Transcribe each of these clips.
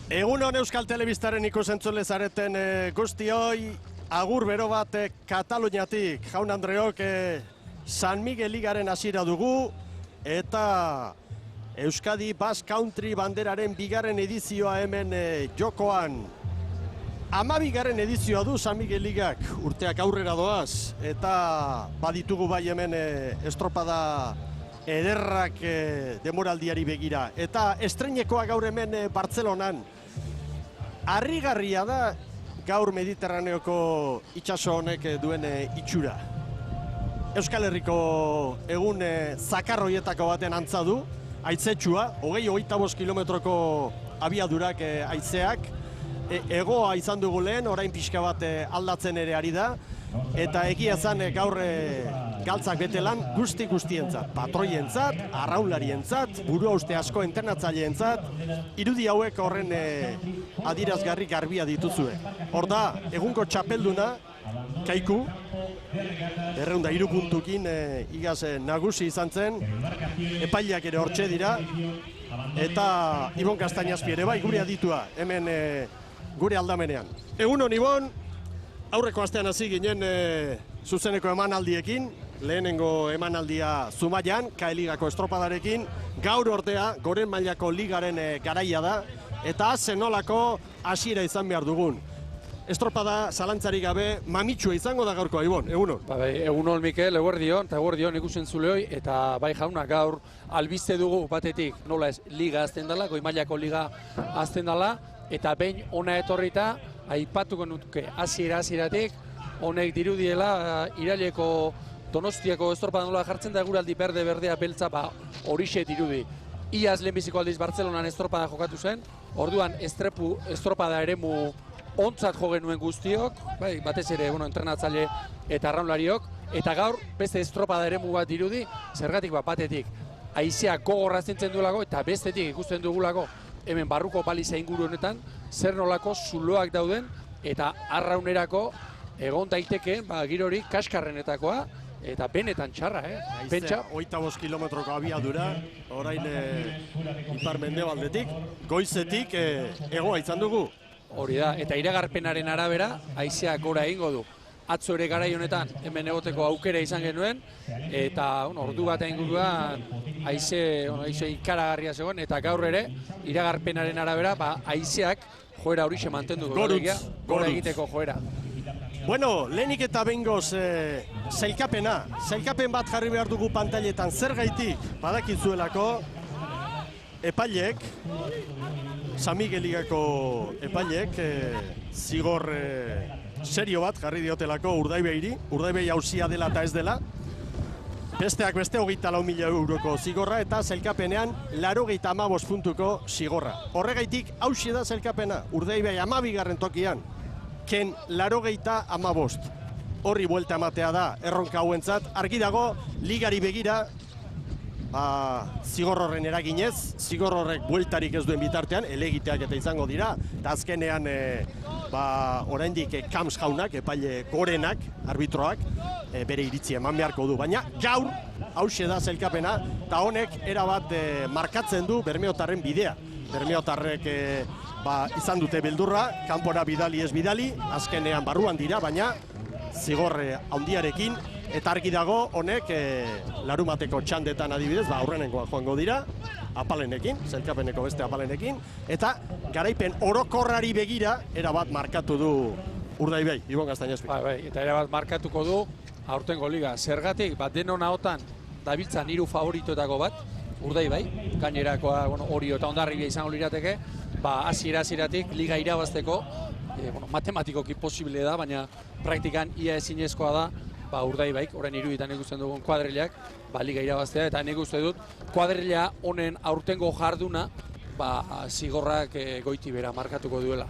Egunon Euskal Telebistaren ikusentzule zareten guztioi, agur bero bat Kataluniatik. Jaun Andreok, San Miguel Ligaren hasiera dugu eta Euskadi Basque Country banderaren bigarren edizioa hemen jokoan. 12. edizioa du San Miguel Ligak, urteak aurrera doaz, eta baditugu bai hemen estropada ederrak demoraldiari begira. Eta estreinekoa gaur hemen Bartzelonan. Harrigarria da gaur Mediterraneoko itsaso honek duen itxura. Euskal Herriko egun zakarroietako baten antza du, haitzetsua, 20-25 kilometroko abiadurak haizeak. Egoa izan dugu lehen, orain pixka bat aldatzen ere ari da. Eta egia zan gaur galtzak betelan guztientzat, patroientzat, arraunlarientzat, burua uste asko entrenatzaileentzat, irudi hauek horren adierazgarri garbia dituzue. Hor da, egungo txapelduna, Kaiku, 203 puntukin igaz nagusi izan zen, epaileak ere hortxe dira, eta Ibon Kastainazpi ere bai, gure aditua, hemen gure aldamenean. Egunon Ibon, aurreko astean hasi ginen zuzeneko emanaldiekin, lehenengo emanaldia Zumaian, K-Ligako estropadarekin, gaur ordea, goren mailako ligaren garaia da, eta zenolako hasiera izan behar dugun. Estropada zalantzarik gabe mamitsua izango da gaurkoa, Ibon, egunon. Egunon, Mikel, eguerdion, eta eguerdion ikusen zuleoi, eta bai jauna gaur albiste dugu batetik nola ez liga azten dela, goi mailako liga azten dela, eta behin ona etorrita, aipatuko nuke hasieratik, honek dirudiela iraileko Donostiako estropada nola jartzen da eguraldi berdea beltza horixe dirudi. Iaz lehenbiziko aldiz Bartzelonan estropada jokatu zen, orduan estropada eremu ontzat jo genuen guztiok, batez ere entrenatzaile eta arraunlariok, eta gaur beste estropada eremu bat dirudi, zergatik batetik haizeak gogorra zentzen duelako eta bestetik ikusten dugulako hemen barruko baliza inguru honetan zer nolako zuloak dauden eta arraunerako egon daiteke girori kaskarrenetakoa eta benetan txarra, Pentsa, 25 kilometroko abiadura, orain ipar mendebaldetik, goizetik egoa izan dugu. Hori da, eta iragarpenaren arabera, haizeak gora egingo du. Atzo ere garai honetan hemen egoteko aukera izan genuen, eta ordu bat inguruan haize ikaragarria zegoen, eta gaur ere iragarpenaren arabera haizeak joera horixe mantendu gora egiteko joera. Bueno, lehenik eta behingoz sailkapen bat jarri behar dugu pantailetan, zergaitik badakizuelako epailek, San Miguel Ligako epailek zigor serio bat jarri diotelako Urdaibeiri auzia dela eta ez dela. Besteak beste 24.000 euroko zigorra eta sailkapenean 85 puntuko zigorra. Horregaitik hauxe da sailkapena, Urdaibei 12. tokian, ken 85. Horri buelta ematea da erronka hauentzat, argi dago ligari begira, zigor horren eraginez, zigor horrek bueltarik ez duen bitartean, elegiteak eta izango dira, eta azkenean oraindik Kams jaunak, epaile gorenak, arbitroak, bere iritzi eman beharko du. Baina gaur, hauxe da sailkapena, eta honek erabat markatzen du Bermeotarren bidea. Bermeotarrek izan dute beldurra, kanpora bidali ez bidali, azkenean barruan dira, baina zigorre handiarekin, eta argi dago honek larumateko txandetan adibidez, aurrenengoa joango dira, apalenekin, sailkapeneko beste apalenekin, eta garaipen orokorrari begira, erabat markatu du Urdaibei, Ibon Kastainazpi. Eta erabat markatuko du aurtengo liga. Zergatik, denon ahotan dabiltzan 3 favoritoetako bat, Urdaibai, gainerakoa Orio eta Hondarribia izango lirateke, hasieratik liga irabazteko, matematikoki posible da, baina praktikan ia ezinezkoa da, Urdaibaik, orain iruditan ikusten dugun kuadrilak, liga irabaztea, eta nik uste dut kuadrila honen aurtengo jarduna, zigorrak goiti bera markatuko duela.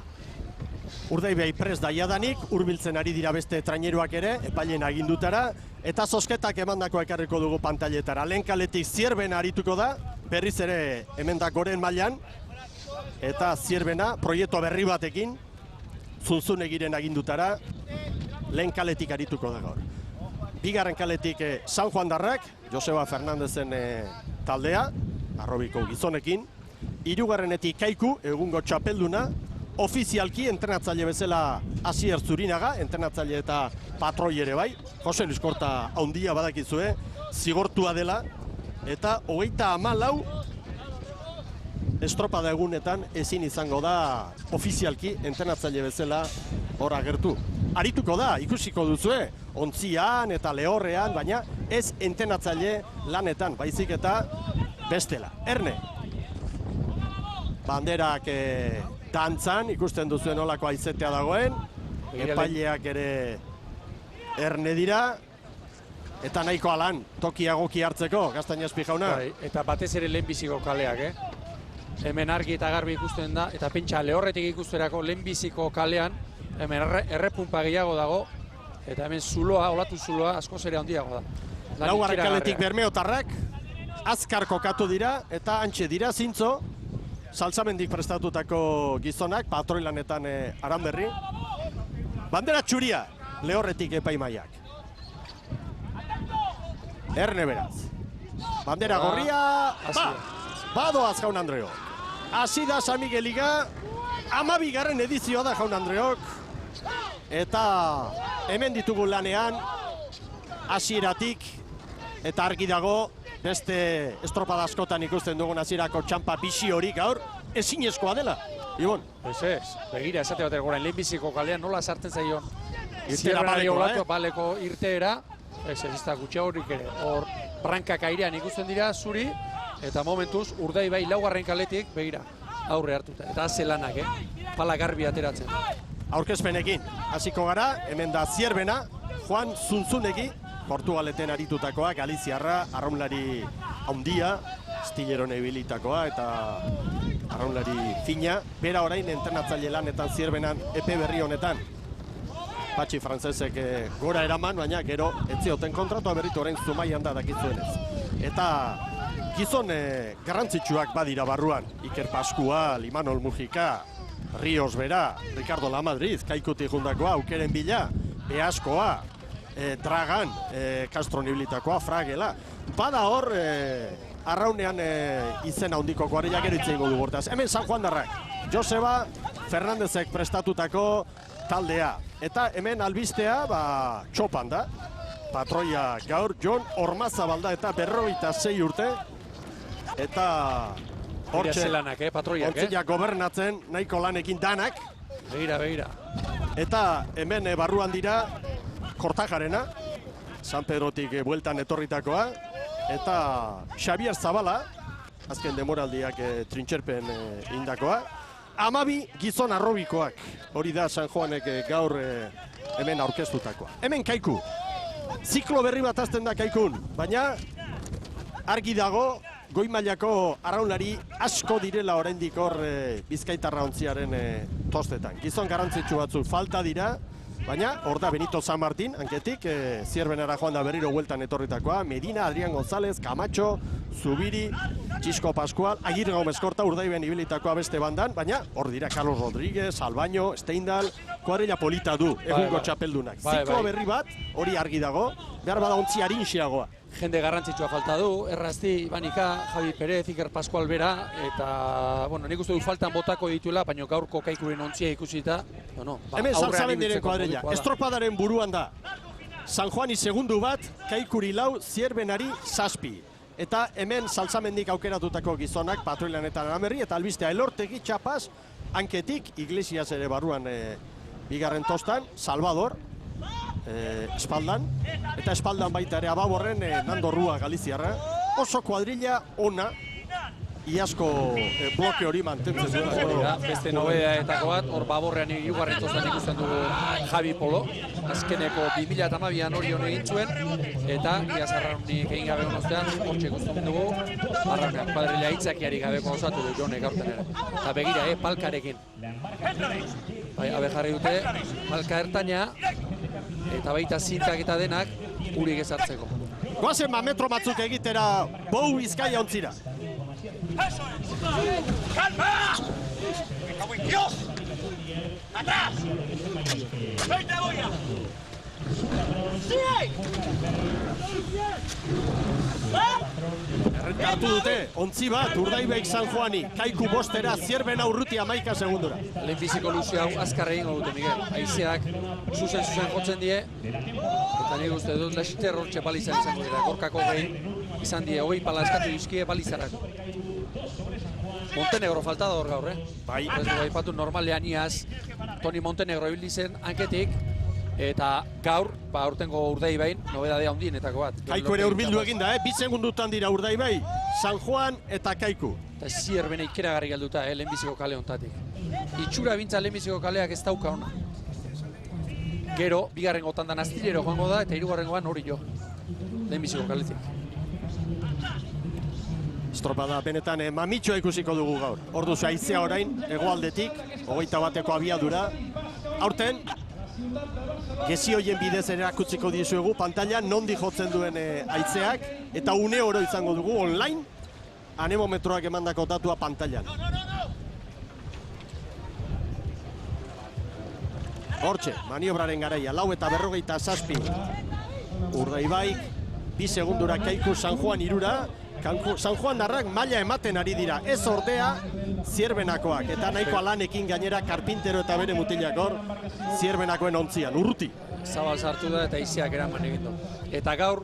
Urdaibai prest da jadanik, hurbiltzen ari dira beste traineruak ere, epailen agindutara, eta zozketak emandako ekarriko dugu pantailetara. Lehen kaletik Zierbena arituko da, berriz ere hemendak goren mailan, eta Zierbena proiektu berri batekin, Zunzunegiren agindutara, lehen kaletik arituko da gaur. Bigarren kaletik San Juan Darrak, Joseba Fernandezen taldea, Arrobiko gizonekin, hirugarrenetik Kaiku, egungo txapelduna, ofizialki entrenatzaile bezala Asier Zurinaga, entrenatzaile eta patroi ere bai. Jose Luis Korta haundia badakizue, zigortua dela, eta 34 estropada egunetan ezin izango da ofizialki entrenatzaile bezala hor agertu. Arituko da, ikusiko duzue, ontzian eta lehorrean, baina ez entrenatzaile lanetan, baizik eta bestela. Erne, banderak dantzan, ikusten duzuen olako aizetea dagoen, epaileak ere erne dira, eta nahiko alan, toki egoki hartzeko, Gaztañazpi jauna. Eta batez ere lehenbiziko kaleak, Hemen argi eta garbi ikusten da, eta pentsa lehorretik ikusterako lehenbiziko kalean, hemen errepunpa gehiago dago, eta hemen zuloa, olatu zuloa, askoz ere handiago da. Laugarren kaletik Bermeotarrak, azkar kokatu dira, eta antxe dira, zintzo, saltzamendik prestatutako gizonak, patroilanetan Aranberri. Bandera txuria, lehorretik epaimaiak. Erne beraz. Bandera gorria, badoaz Jaun Andreok. Hasi da San Migueliga, 12. edizioa da Jaun Andreok. Eta hemen ditugu lanean, hasieratik, eta argi dago, beste estropada askotan ikusten dugun hasierako txampa bixi hori gaur, ezinezkoa dela. Ibon? Ez, begira, esate bat egoren, lehenbiziko kalean nola sartzen zaion. Irtera baleko irteera, ez da gutxe horik ere. Hor, brankak airean ikusten dira, zuri, eta momentuz, Urdaibai laugarren kaletik, begira, aurre hartuta. Eta zelanak, pala garbi ateratzen. Aurkezpenekin, hasiko gara, hemen da Zierbena, Juan Zunzunegi, Portugaleten aritutakoa, Galiziarra, arraunlari handia, Stilleron ebilitakoa eta arraunlari fina. Bera orain entrenatzaile lanetan Zierbenan epe berri honetan. Patxi frantzesek gora eraman, baina gero etzioten kontratua berritu orain Zumaian da dakitzuenez. Eta gizon garrantzitsuak badira barruan. Iker Pascual, Imanol Mujika, Rios bera, Ricardo Lamadrid, Kaikutik jundakoa, Aukeren Bila, Beaskoa, Dragan, Castro Nibilitakoa, Fragela. Bada hor, arraunean izena handiko kuarela gero itzen du bortaz. Hemen San Juan Darrak, Joseba Fernandezek prestatutako taldea. Eta hemen albistea, txopan da. Patroia gaur, Jon Ormazabalda eta 46 urte. Eta hortxe, ontzila gobernatzen, nahiko lanekin danak. Begira. Eta hemen barruan dira, Kortajarena, San Pedrotik bueltan etorritakoa, eta Xavier Zabala, azken demoraldiak trintxerpen indakoa. 12 gizon arrobikoak, hori da San Juanek gaur hemen aurkeztutakoa. Hemen Kaiku, ziklo berri bat azten da Kaikun, baina argi dago, goi mailako arraunlari asko direla oraindik hor Bizkaitarra ontziaren tostetan. Gizon garrantzitsu batzuk falta dira, baina hor da Benito San Martin, hanketik, Zierbenara joan da berriro hueltan etorritakoa, Medina, Adrián González, Camacho, Zubiri, Txisko Pascual, Agirre Gomez Korta, Urdaiben ibilitakoa beste bandan, baina hor dira Carlos Rodríguez, Albaño, Steindal, kuadrilla polita du, egungo txapeldunak. Ziklo berri bat, hori argi dago, behar bada ontzi harinxiagoa. Jende garrantzitsua falta du, Errazti, Ibanika, Javi Perez, Iker Pascual bera, eta, nik uste du faltan botako dituela, baina gaurko Kaikuren ontzia ikusita, hemen Salzamendiren kuadrilla, estropadaren buruan da. San Juani segundu bat, Kaikuri lau, Zierbenari 7. Eta hemen Salzamendik aukeratutako gizonak, patroilanetan Aranberri, eta albistea Elortegi, Txapaz, hanketik, Iglesias ere barruan bigarren tostan, Salvador, espaldan, eta espaldan baita ere Ababorren Nando Rua Galiziarra. Oso kuadrilla ona, iazko bloke hori mantentzen duela. Beste nobedeetako bat, hor Baborrean hirugarren tostan ikusten dugu Javi Polo. Azkeneko 2012an hori hon egin zuen, eta iaz arraunik egin gabe honostean, hortxe ikusten dugu, arraunean kuadrilla hitzakiari gabeko osatu du Jonek aurten ere. Eta begira, palkarekin. Habe jarri dute, palka ertaina, eta baita zintak eta denak urik ezartzeko. Goazen metro batzuk egitera Bou Bizkaia ontzira. ¡Calma! ¡Me cago en Dios! ¡Atrás! ¡Veinte Goya! ¡Sí! Gartu dute, ontzi bat, Urdaibaik San Juani, Kaiku bostera, Zierbena urruti 11 segundura. Lehenbiziko luze hau azkarra egingo dute, Miguel. Haizeak zuzen jotzen die, eta nik uste dut Laxiter hortxe balizan izango dira. Gorkako izan die, hogei pala eskatu dizkie balizarako. Montenegro falta da hor gaur, Bai. Ez du aipatu normalean iaz, Toni Montenegro ibildi zen hanketik, eta gaur, aurtengo Urdaibain, nobedadea handienetako bat. Kaiku ere hurbildu eginda, 2 segundutan dira Urdaibai, San Juan eta Kaiku. Eta Zierbena ikeragarri galduta, lehenbiziko kale hontatik. Itxura bintza lehenbiziko kaleak ez dauka ona. Gero, bigarrengo tandan Astillero joango da, eta hirugarrengoan hori jo. Lehenbiziko kaletik. Estropada benetan mamitxoa ikusiko dugu gaur. Orduz haizea orain, hegoaldetik, 21eko abiadura. Aurten, gezi hoien bidez erakutsiko dizuegu, pantailan nondi jotzen duen haizeak, eta une oro izango dugu online, anemometroak emandako datua pantailan. Hortxe, maniobraren garaia, 4:47. Urdaibaik, 2 segundura Kaiku San Juan 3. San Juan darrak maila ematen ari dira, ez ordea Zierbenakoak, eta nahikoa lanekin gainera Karpintero eta bere mutilak hor, Zierbenakoen ontzian, urruti. Zabal sartu da eta haizeak eraman egin du. Eta gaur,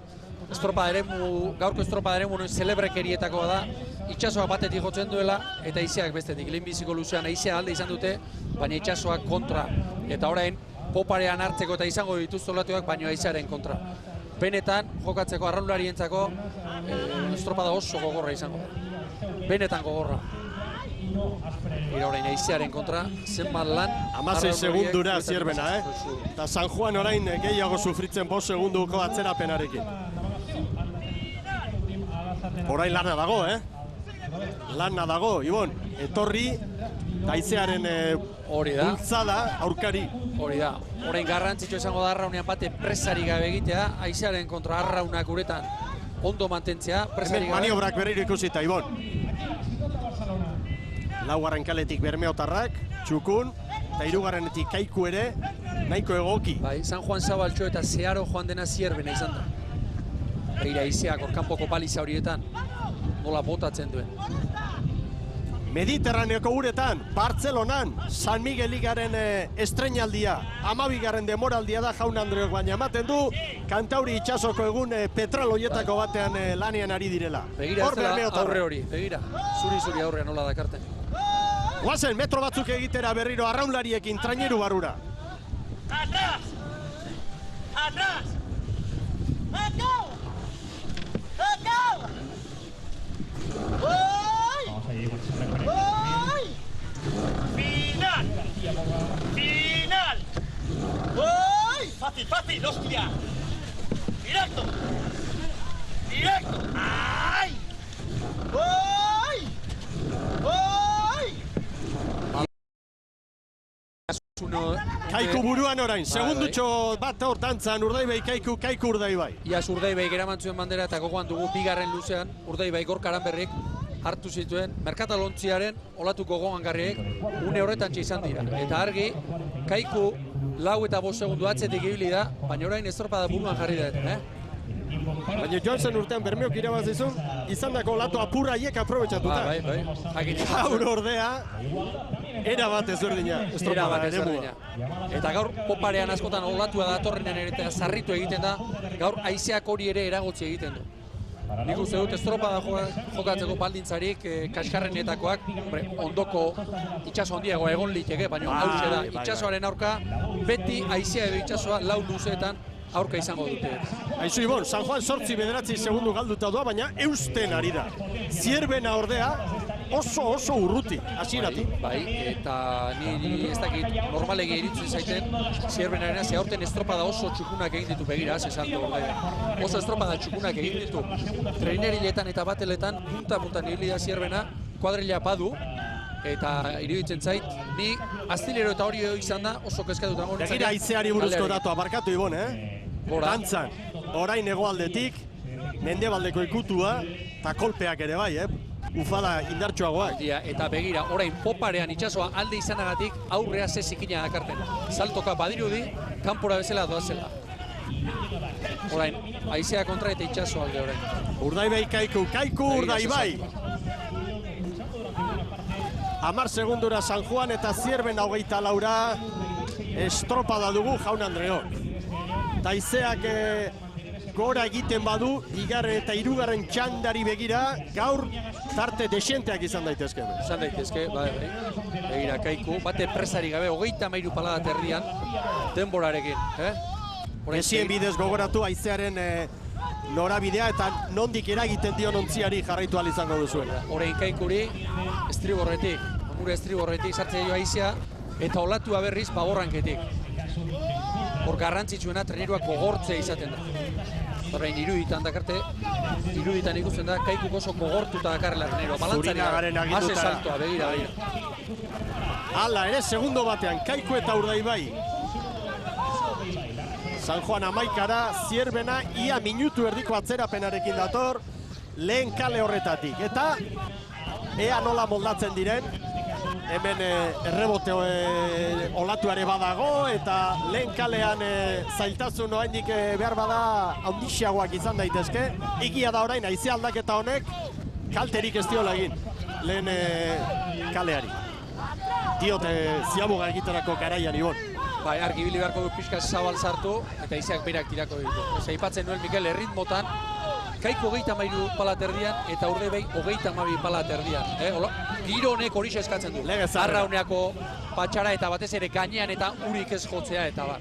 gaurko estropada eremu zelebrekerietakoa da, itxasoak batetik jotzen duela, eta haizeak bestetik. Lehenbiziko luzean haizea alde izan dute, baina itxasoak kontra. Eta orain, poparean hartzeko eta izango dituzte olatuak, baina haizearen kontra. Benetan, jokatzeko arraunlarientzako, estropada oso gogorra izango da. Benetan gogorra. Ira orain haizearen kontra, zenbat lan... 16 segundura Zierbena, Eta San Juan orain gehiago sufritzen 5 segunduko atzerapenarekin. Orain lana dago, Lana dago, Ibon. Etorri, haizearen bultzada aurkari. Hori da. Orain garrantzitsua izango da arraunean bate presari gabe egitea, haizearen kontra arraunak uretan ondo mantentzea, presari gabe. Maniobrak berriro ikusita, Ibon. Laugarren kaletik Bermeotarrak, Txukun, eta hirugarrenetik Kaiku ere, nahiko egoki. Bai, San Juan Zabaltxo eta Zeharo joan dena Zierbena izan da. Begira haizeak orkanpoko paliza horietan, nola botatzen duen. Mediterraneoko uretan, Bartzelonan, San Migueligaren estrenaldia, 12. demoraldia da Jaun Andreok, baina ematen du, Kantauri itsasoko egun petraloietako batean lanean ari direla. Begira ez dela aurre hori, begira, zuri aurrea nola dakarten. Guazen, metro batzuk egitera berriro arraunlariekin traineru barrura. Atrás! Atrás! ¡Acá! ¡Acá! ¡Final! ¡Final! ¡Uy! ¡Fácil, hostia! ¡Directo! ¡Directo! ¡Ay! ¡Uy! ¡Uy! Kaiku buruan orain, segundutxo bat hor dantzan, Urdaibai Kaiku, Kaiku Urdaibai. Iaz Urdaibai eraman zuen bandera eta gogoan dugu bigarren luzean, Urdaibai Gorkaran berrik hartu zituen, Merkatalontziaren olatuko gogangarriek une horretan izan dira. Eta argi, Kaiku 4 eta 5 segundu atzetik ibili da, baina orain estropada buruan jarri da. Baina joan zen urtean Bermeok irabazizun, izan dako olatu apurraiek aprobetxatuta. Bai. Gaur ordea, era bat ezberdina, estropada eremua. Eta gaur poparean askotan olatua datorrenen ere eta zarritu egiten da, gaur haizeak hori ere eragotzi egiten du. Nik uste dut estropada jokatzeko baldintzarik kaskarrenetakoak, ondoko itxaso handiago egon liteke, baina hauxe da, itxasoaren aurka, beti haizea edo itxasoa 4 luzeetan aurka izango dute. Aizu Ibon, San Juan 8 segundu galduta doa, baina eusten ari da. Zierbena ordea oso urruti, hasieratik. Bai, eta niri ez dakit normalegi iritzen zaiten Zierbenarena, ze aurten estropada oso txukunak egin ditu, begira, zesaldu. Oso estropada txukunak egin ditu. Treineriletan eta bateletan, punta nibili da Zierbena, kuadrilla badu, eta iruditzen zait, ni Astillero eta hori izan da oso kezkatuta. Begira haizeari buruzko datua, barkatu Ibon, Dantzan, orain hegoaldetik, mendebaldeko ikutua, eta kolpeak ere bai, ufada indartsuagoak. Eta begira, orain poparean itxasoa alde izanagatik aurrea ze zikina dakarten. Saltoka badirudi, kanpora bezala doazela. Orain, Aizea kontra eta itxaso alde horren. Urdaibai Kaiku, Urdaibai. 10 segundura San Juan eta Zierben 24. Estropada dugu Jaun Andreok. Taizeak gora egiten badu, bigarren eta hirugarren txandari begira, gaur tarte desenteak izan daitezke. Izan daitezke, bai. Begira, Kaiku, bate presari gabe, 33 palada terrian, denborarekin. Ezien bidez gogoratu haizearen norabidea eta nondik eragiten dion ontziari jarraitu ahal izango duzuela. Horein Kaikuri, estriborretik, gure estriborretik sartzen dio haizea, eta olatua berriz paborranketik. Hor garrantzitsuena treneruak gogortzea izaten da. Horrein iruditan dakarte, iruditan ikusten da, Kaikuk oso gogortuta dakarrela trenerua. Zurinagaren agindutara. Haze saltoa, begira. Hala, ere segundo batean, Kaiku eta Urdaibai. San Juan 11, Zierbena ia minutu erdiko atzerapenarekin dator, lehen kale horretatik. Eta ea nola moldatzen diren, hemen errebote olatuare badago, eta lehen kalean zailtasun oraindik behar bada handixiagoak izan daitezke. Egia da orain, haize aldaketa honek kalterik ez diola egin lehen kaleari. Diote ziamuga egiterako garaian Ibon. Bai, argi bili beharko du pixka zabal sartu, eta izeak berak tirako ditu. Aipatzen nuen Mikel erritmotan, Kaiku 33 pala terdian, eta Urdaibai 32 pala terdian. Giro honek horixe eskatzen du. Arrauneako patxara eta batez ere gainean eta urik ez jotzea eta bat.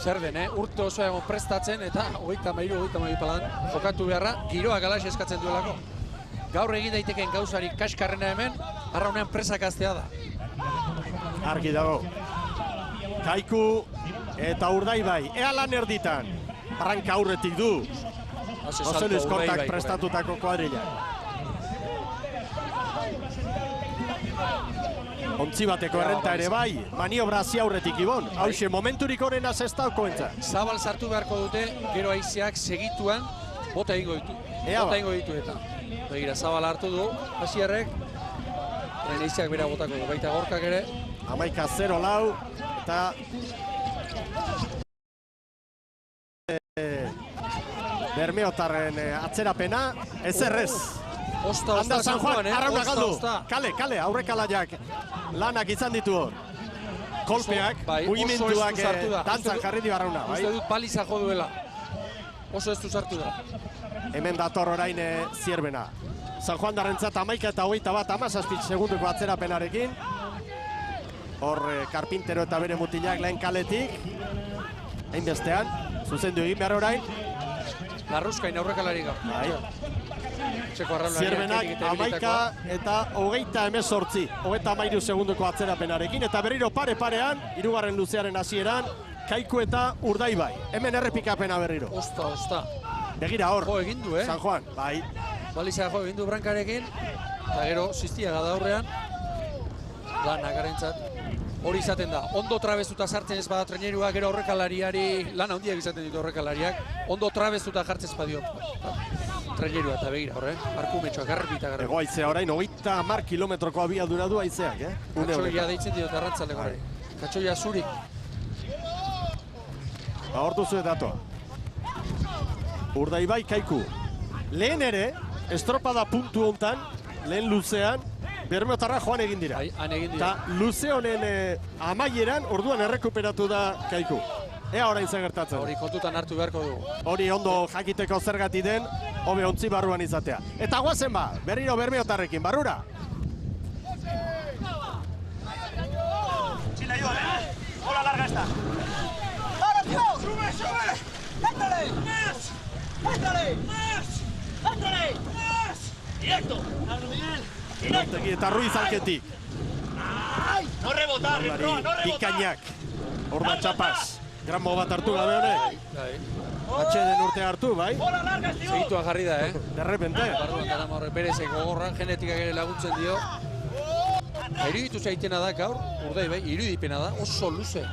Zer den, urte osoa egon prestatzen eta 32 palan jokatu beharra, giroak alaxe eskatzen duelako. Gaur egin daiteken gauzarik kaskarrena hemen, arraunean presakaztea da. Argi dago. Kaiku eta Urdaibai, ea lan erditan. Arranka aurretik du. Jose Luis Kortak prestatutako kuadrilla. Ontzi bateko errenta ere bai, maniobra hazi aurretik Ibon. Hauxe, momenturik horren azestauko entza. Zabal sartu beharko dute, gero haizeak segituan bota egingo ditu. Bota egingo ditu eta. Begira, Zabal hartu du, hasierrek. Horren haizeak bera botako du, baita gorkak ere. 11-0 eta Bermeotarren atzerapena, ezerrez. Osta, San Juan, arrauna galdu. Kale, aurrekalaiak lanak izan ditu hor. Kolpeak, mugimenduak dantzan jarri di arrauna. Uste dut paliza jo duela. Oso ez du sartu da. Hemen dator orain Zierbena. San Juan darrentzat 11 eta 21 segunduko atzerapenarekin. Hor Karpintero eta bere mutilak lehen kaletik. Hainbestean, zuzendu egin behar orain. Larruzkain aurrekalari gaur. Zierbenak 11 eta 38. 33 segunduko atzerapenarekin. Eta berriro pare-parean, hirugarren luzearen hasieran, Kaiku eta Urdaibai. Hemen errepikapena berriro. Osta. Begira hor, jo egin du, San Juan, bai. Balizea jo egin du brankarekin, eta gero Ziztiaga da horrean, lanakarentzat. Hori izaten da, ondo trabezuta sartzen ez bada trenerua, gero aurrekalariari, lan handiak izaten ditu aurrekalariak, ondo trabezuta jartzen ez badio trenerua eta begira horre, arkumetxoak garbita. Ego aizea orain, 30 kilometroko abiadura du aizeak, Katxoia deitzen diot arrantzaleko hori. Katxoia zurik. Hor duzu datoa. Urdaibai Kaiku. Lehen ere, estropada puntu hontan, lehen luzean, Bermeotarra joan egin dira. Eta luze honen amaieran, orduan errekuperatu da Kaiku. Ea orain zer gertatzen. Hori kontutan hartu beharko du. Hori ondo jakiteko zergatik den, hobe ontzi barruan izatea. Eta guazen ba, berriro Bermeotarrekin, barrura. Chile, ayúdame. Bola larga esta. ¡Ahora, tío! ¡Sube! ¡Éntale! ¡Éntale! ¡Éntale! ¡Directo! ¡Hablo, Miguel! ¡Directo! Eta Ruiz alketik. ¡No rebotar! ¡No rebotar! Ikainak. Orda txapaz. Granbo bat hartu gabe honek. Atxeden urte hartu, bai? ¡Bola larga, tío! Segitua jarri da, De repente. Barruan darama horre berezek gogorra, genetikak ere laguntzen dio. Iruditu zaitena da gaur, Urdaibai, irudipena da, oso luze.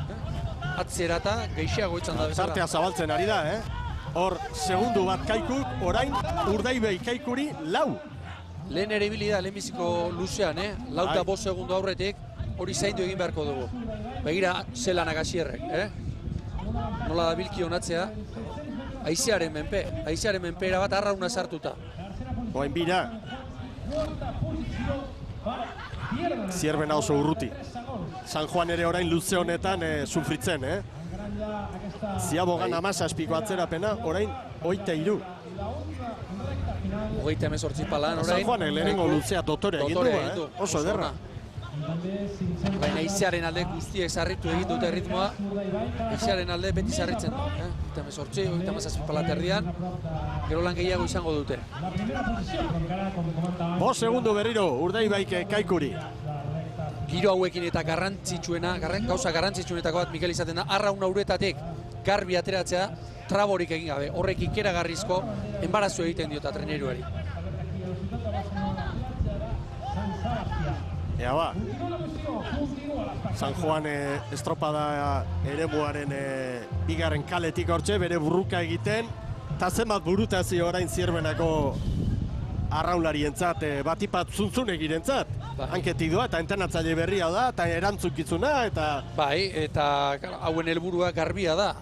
Atzerata, geixiago itzan da bezala. Tartea zabaltzen ari da, Hor, segundu bat Kaikuk, orain Urdaibai Kaikuri 4. Lehen ere ibili da, lehenbiziko luzean, Lauta 5 segundu aurretik, hori zaindu egin beharko dugu. Begira, zelanak hasierrek, nola da bilki honatzea, aizearen menpe erabat arrauna sartuta. Oain bira. Zierbena oso urruti. San Juan ere orain luze honetan sufritzen, Ziabogan 17ko atzerapena, orain 23. 38 palan orain. San Juanek lehenengo luzea dotore egin du, oso ederra. Baina aizearen alde guztiek sarritu egin dute ritmoa. Aizearen alde beti sarritzen du. 38, 37 pala terdian. Gero lan gehiago izango dute. 5 segundo berriro, Urdaibaik Kaikuri. Giro hauekin eta gauza garrantzitsuenetako bat Mikel izaten da, arraun auretatik garbi ateratzea, traborik egin gabe. Horrek ikeragarrizko enbarazu egiten diota treneruari. Ea ba, San Juan estropada eremuaren bigarren kaletik hortxe, bere burruka egiten, eta zenbat burutazio orain Zierbenako arraunlarientzat, batipat zuntzun egirentzat. Hanketik doa, eta entrenatzaile berria da, eta erantzukizuna, eta... Bai, eta hauen helburua garbia da.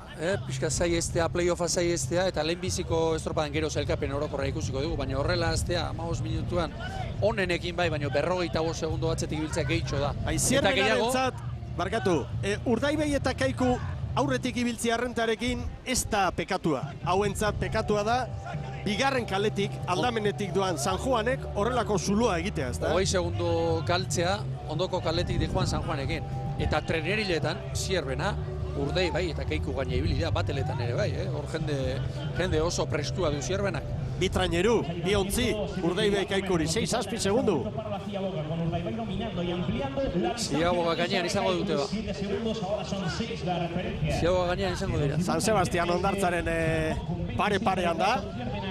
Pixka zaiestea, play-offa zaiestea, eta lehenbiziko estropadan gero zailkapen orokorra ikusiko dugu, baina horrela aztea, 15 minutuan, onenekin bai, baina 45 segundo batzetik ibiltzea gehitxo da. Zierbenarentzat, barkatu, Urdaibai eta Kaiku aurretik ibiltzea arrentarekin ez da pekatua. Hauentzat pekatua da, bigarren kaletik, aldamenetik doan San Juanek horrelako zuloa egitea, ez da? 20 segundo galtzea, ondoko kaletik di Juan San Juanekin. Eta treneriletan, Zierbena, Urdaibai eta Kaiku gaina ibili da, bateletan ere bai, hor jende oso prestua du Zierbenak. Bi traineru, bi ontzi, Urdaibai Kaikuri, 6-6 segundu. Ziaboga gainean izango dute ba. Ziaboga gainean izango dira. San Sebastian hondartzaren pare-parean da.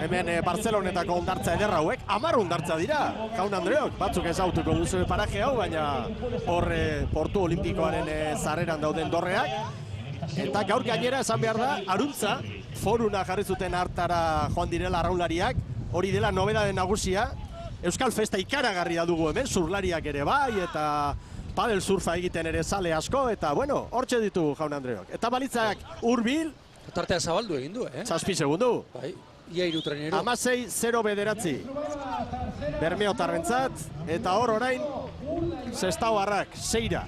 Hemen Barcelonetako hondartza ederra hauek, 10 hondartza dira, Jaun Andreok. Batzuk ezautuko duzu paraje hau, baina hor Portu Olimpikoaren zarreran dauden dorreak. Eta gaur gainera esan behar da, Aruntza, foruna jarri zuten hartara joan direla arraunlariak, hori dela nobedade nagusia. Euskal Festa ikaragarria dugu hemen, surlariak ere bai, eta padel surfa egiten ere sale asko, eta bueno, hortxe ditugu Jaun Andreok. Eta balitzak hurbil, Tartea zabaldu egin du, 7 segundu. Bai, ia 3 treneru. 16-0 Bermeotarrentzat, eta hor orain, Sestauarrak, 6ra.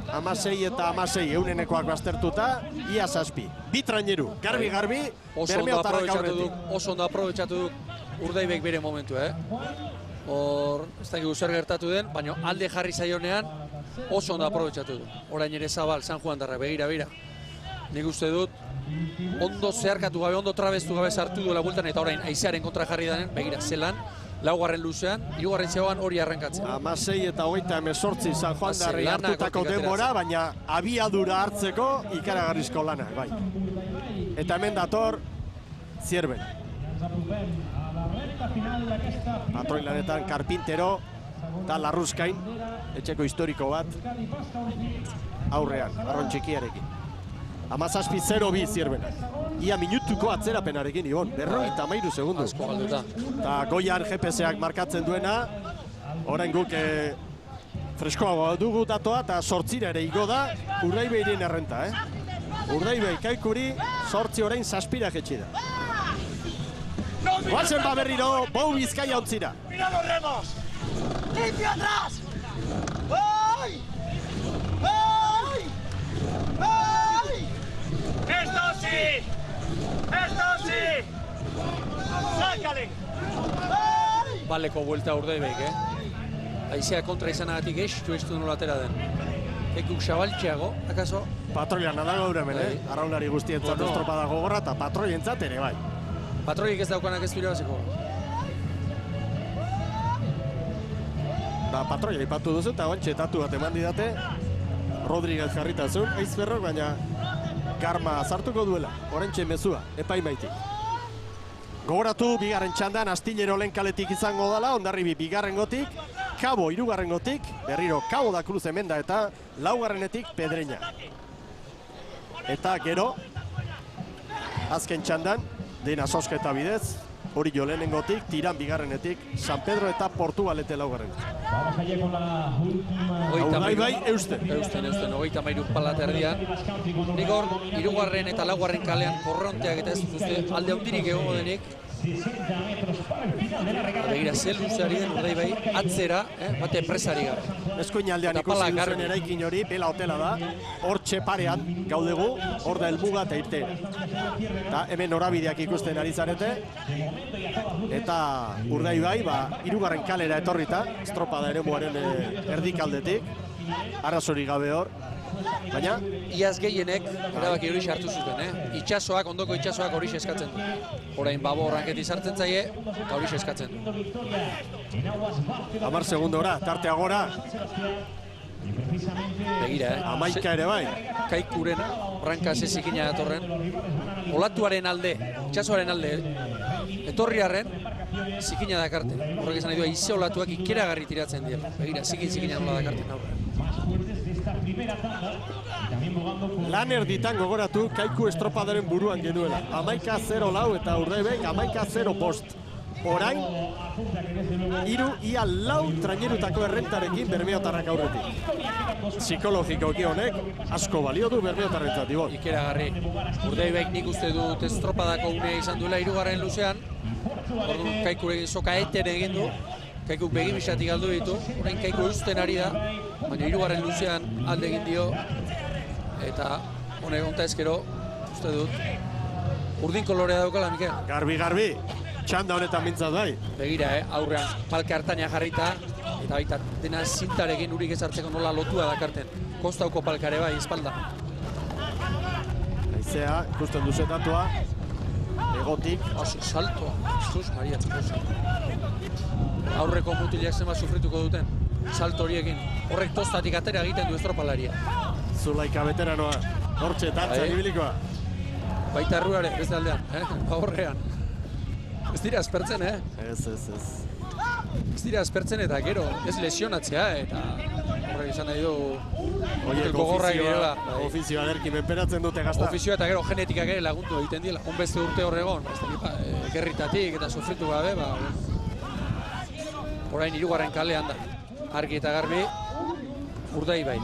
16 eta 16 eunenekoak baztertuta, ia 7. Bi traineru, garbi, Bermeotarrak aurretik. Oso ondo aprobetxatu du Urdaibaik bere momentu, Hor, ez dakigu zer gertatu den, baina alde jarri zaionean oso ondo aprobetxatu du. Orain ere Zabal, San Juan darra, begira. Nik uste dut, ondo zeharkatu gabe, ondo trabestu gabe sartu duela bultan, eta orain aizearen kontra jarri denen, begira, zelan, laugarren luzean, hirugarren zegoan hori arrankatzen. 16 eta 18 San Juan darri hartutako denbora, baina abiadura hartzeko ikaragarrizko lanak, bai. Eta hemen dator Zierben. Patroi lanetan Karpintero eta Larruzkain, etxeko historiko bat, aurrean, arron txikiarekin. 17-0 Zierbenak. Ia minutuko atzerapenarekin, Ibon, 53 segundu. Asko galduta. Eta Goian GPS-ak markatzen duena, orain guk freskoagoa dugu datoa, eta 8 ere igo da, Urdaibairen errenta, Urdaibai Kaikuri, 8 orain 7 jetxi da. Guazen berriro, Bou Bizkaia ontzira. ¡Mira los remos! ¡Limpio atrás! ¡Ay! ¡Ay! ¡Ay! ¡Esto sí! ¡Esto sí! ¡Sácale! ¡Ay! Baleko buelta Urdaibaik, Aizea kontra izanagatik estu nola atera den. Ekuk xabaltxeago, akaso? Patroian nadago gure hemen, arraunlari guztientzat estropada gogorra, eta patroientzat ere bai. Patroiek ez daukanak ez du irabaziko. Da patroia ipatu duzu eta oantxe tatu bat eman didate. Rodríguez jarritazun, Eizberrok, baina Garma zartuko duela, orentxe mezua, epaimaitik. Gogoratu, bigarren txandan, Astillero lehen kaletik izango dela, Hondarribi bigarren gotik, Kabo hirugarren gotik, berriro Kabo da Cruz hemen da eta laugarrenetik Pedreña. Eta gero, azken txandan, dena sosketa bidez, hori jo lehenengotik, Tiran bigarrenetik, San Pedro eta Portugalete laugarren. Urdaibai eusten. Eusten, 33 pala eta erdian. Nik hor, 3. eta 4. kalean korronteak eta ez duzte alde handirik egongo denik. Begira, zel luzeari den Urdaibai atzera, bate presari gabe. Eskoin aldean ikusi duzen eraikin hori, bela hotela da, hor txeparean gaudegu, hor da helmuga eta irte. Eta hemen norabideak ikusten ari zarete, eta Urdaibai, 3. kalera etorrita, estropada eremuaren erdikaldetik, arrazori gabe hor, baina iaz gehienek erabaki hori sartu zuten, itxasoak, ondoko itxasoak hori eskatzen du. Orain babo horranketi sartzen zaie, eta hori eskatzen du. 10 segundora, tartea gora. Begira, Amaika ere bai. Kaikuren ranka zezikina datorren. Olatuaren alde, itxasoaren alde, etorriarren, zikina dakarte. Horrek esan nahi du, ize olatuak ikeragarri tiratzen dira. Begira, zikina nola dakarten aurre. Lan erditan gogoratu Kaiku estropadaren buruan genuela. 11-0 eta Urdaibai 11-0 Orain, 3-4 trainerutako errentarekin Bermeotarrak aurretik. Psikologikoki honek asko balio du Bermeotarrentzat, Ibon. Ikeragarri. Urdaibaik nik uste dut estropadako unea izan duela 3. luzean. Orduan Kaikurekin soka eten egin du. Kaikuk begi bisatik galdu ditu. Orain Kaiku eusten ari da. Baina 3. luzean alde egin dio. Eta honek onta ezkero, uste dut, urdin kolorea daukala, Mikel. Garbi. Txanda honetan mintzat bai. Begira, aurrean palka hartaina jarrita, eta baita dena zintarekin urik ezartzeko nola lotua dakarten. Kostauko palkare bai, espalda. Aizea, ikusten duzetatua, egotik. Saltoa, Jesus Maria, aurreko mutilak zenbat sufrituko duten, salto horiekin. Horrek tostatik atera egiten du estropalaria. Zulaika veteranoa, hortxe tantzan ibilikoa. Baita erruare, beste aldean, horrean. Ez dira aspertzen, Ez. Ez dira aspertzen eta gero, ez lesionatzea, eta horrek izan nahi du gogorra girela. Ofizioa agerki menperatzen dute gazta. Ofizioa eta gero genetikak ere lagundu egiten dira. Beste urte horregon, gerritatik eta sufritu gabe, orain 3. kalean da. Argi eta garbi, Urdaibai.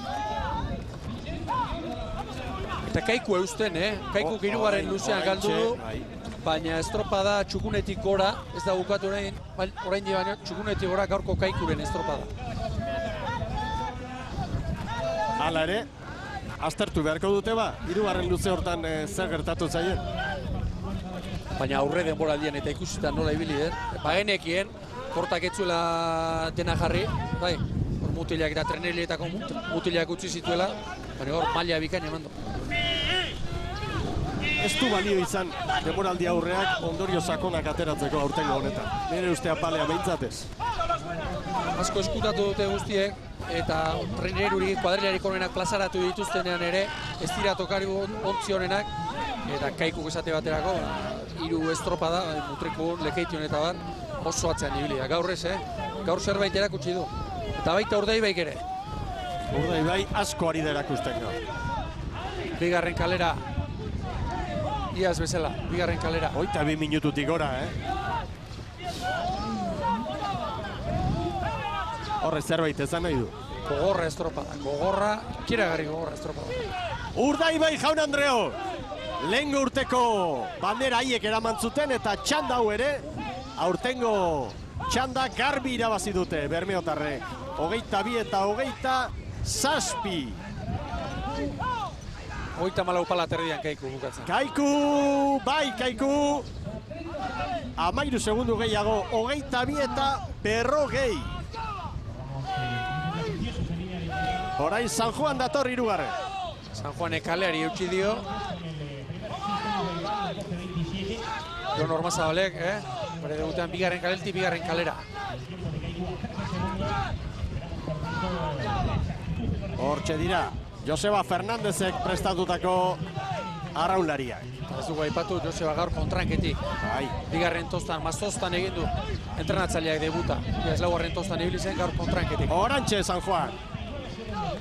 Eta Kaiku eusten, Kaiku 3. luzean galdu du, baina estropada txukunetik gora, ez da bukatu orain baina txukunetik gora gaurko Kaikuren estropada. Hala ere, aztertu beharko dute 3. luze hortan zer gertatu zaien. Baina aurre denboraldian eta ikusita nola ibili den, bagenekien, kortak etzuela dena jarri, bai, mutilak eta trenelietako mutilak utzi zituela, baina hor maila bikain eman du. Ez du balio izan denboraldi aurreak ondorio sakonak ateratzeko aurtengo honetan. Nire ustea palea behintzatez. Asko eskutatu dute guztiek, eta treneruri kuadrilarik honenak plazaratu dituztenean ere, ez dira tokari ontzi honenak, eta Kaikuk esate baterako, 3 estropada, mutriko lekeition eta bar, oso atzean ibilia. Gaur ez, gaur zerbait erakutsi du. Eta baita Urdaibaik ere. Urdaibai asko ari da erakusten gaur. 2. kalera, iaz bezala, 2. kalera. 22 minututik gora, Horre zerbait ezan nahi du. Gogorra estropada, ikeragarri gogorra estropada. Urdaibai jaun Andreo! Lehengo urteko bandera haiek eraman zuten eta txanda hau ere, aurtengo txanda garbi irabazi dute Bermeotarrek. 22 eta 27. 34 pala terdian Kaiku bukatzen. Kaiku! 13 segundu gehiago, 22 eta 40. Orain San Juan dator 3. San Juanek kaleari eutxi dio. Jon Ormazabalek, bere debutean 2. kalelti, 2. kalera. Hortxe dira, Joseba Fernandezek prestatutako arraunlariak. Ez dugu aipatu Joseba gaur kontranketik. 2. tostan, mazostan egin du entrenatzaileak debuta. Ez 4. tostan ibili zen gaur kontranketik. Orantxe San Juan.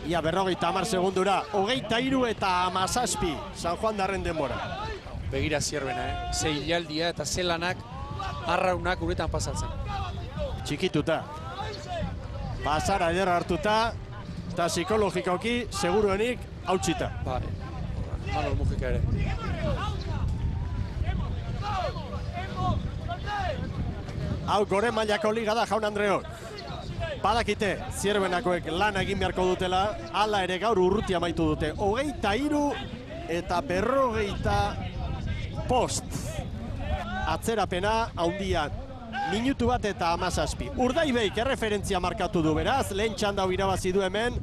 Ia 50 segundura, 23 eta 17 San Juan darren denbora. Begira zierbena, ze hilaldia eta ze lanak arraunak uretan pasatzen. Txikituta. Pasara ederra hartuta, eta psikologikoki seguruenik hautsita. Bai, Manuel Mujika ere. Hau gore mailako liga da, Jaun Andreok. Badakite, Zierbenakoek lan egin beharko dutela, hala ere gaur urruti amaitu dute. 23 eta 45 atzerapena haundian. Minutu bat eta 17. Urdaibeik erreferentzia markatu du beraz, lehen txanda irabazi du hemen,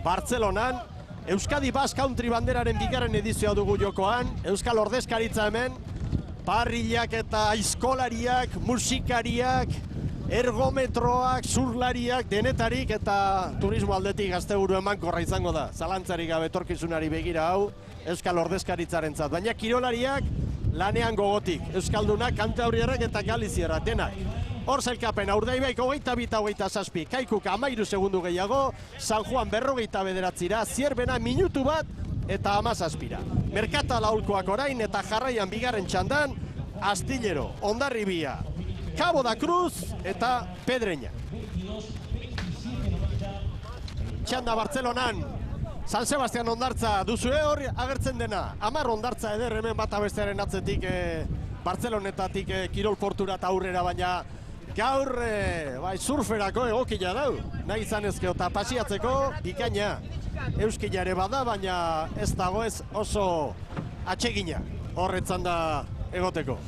Bartzelonan. Euskadi Basque Country banderaren bigarren edizioa dugu jokoan, Euskal Ordezkaritza hemen, parrilak eta aizkolariak, musikariak, ergometroak, zurlariak, denetarik eta turismo aldetik gazteburu emankorra izango da. Zalantzarik gabe etorkizunari begira hau, Euskal Ordezkaritzarentzat. Baina kirolariak lanean gogotik, Euskaldunak, Kantabriarrak eta Galiziarrak denak. Hor zelkapena, Urdaibaik 22-27, Kaikuk 13 segundu gehiago, San Juan 59-ra, Zierbena minutu bat eta 17. Merkata laulkoak orain eta jarraian bigarren txandan, Astillero, Hondarribia, Cabo da Cruz eta Pedreña. Txanda Bartzelonan, San Sebastian hondartza duzue hor agertzen dena. 10 hondartza eder hemen bata bestearen atzetik Bartzelonetatik kirol portura eta aurrera, baina gaur surferako egokia dau. Nahi izanezkeo eta pasiatzeko bikaina. Euskila ere bada, baina ez dago ez oso atsegina horretzan da egoteko.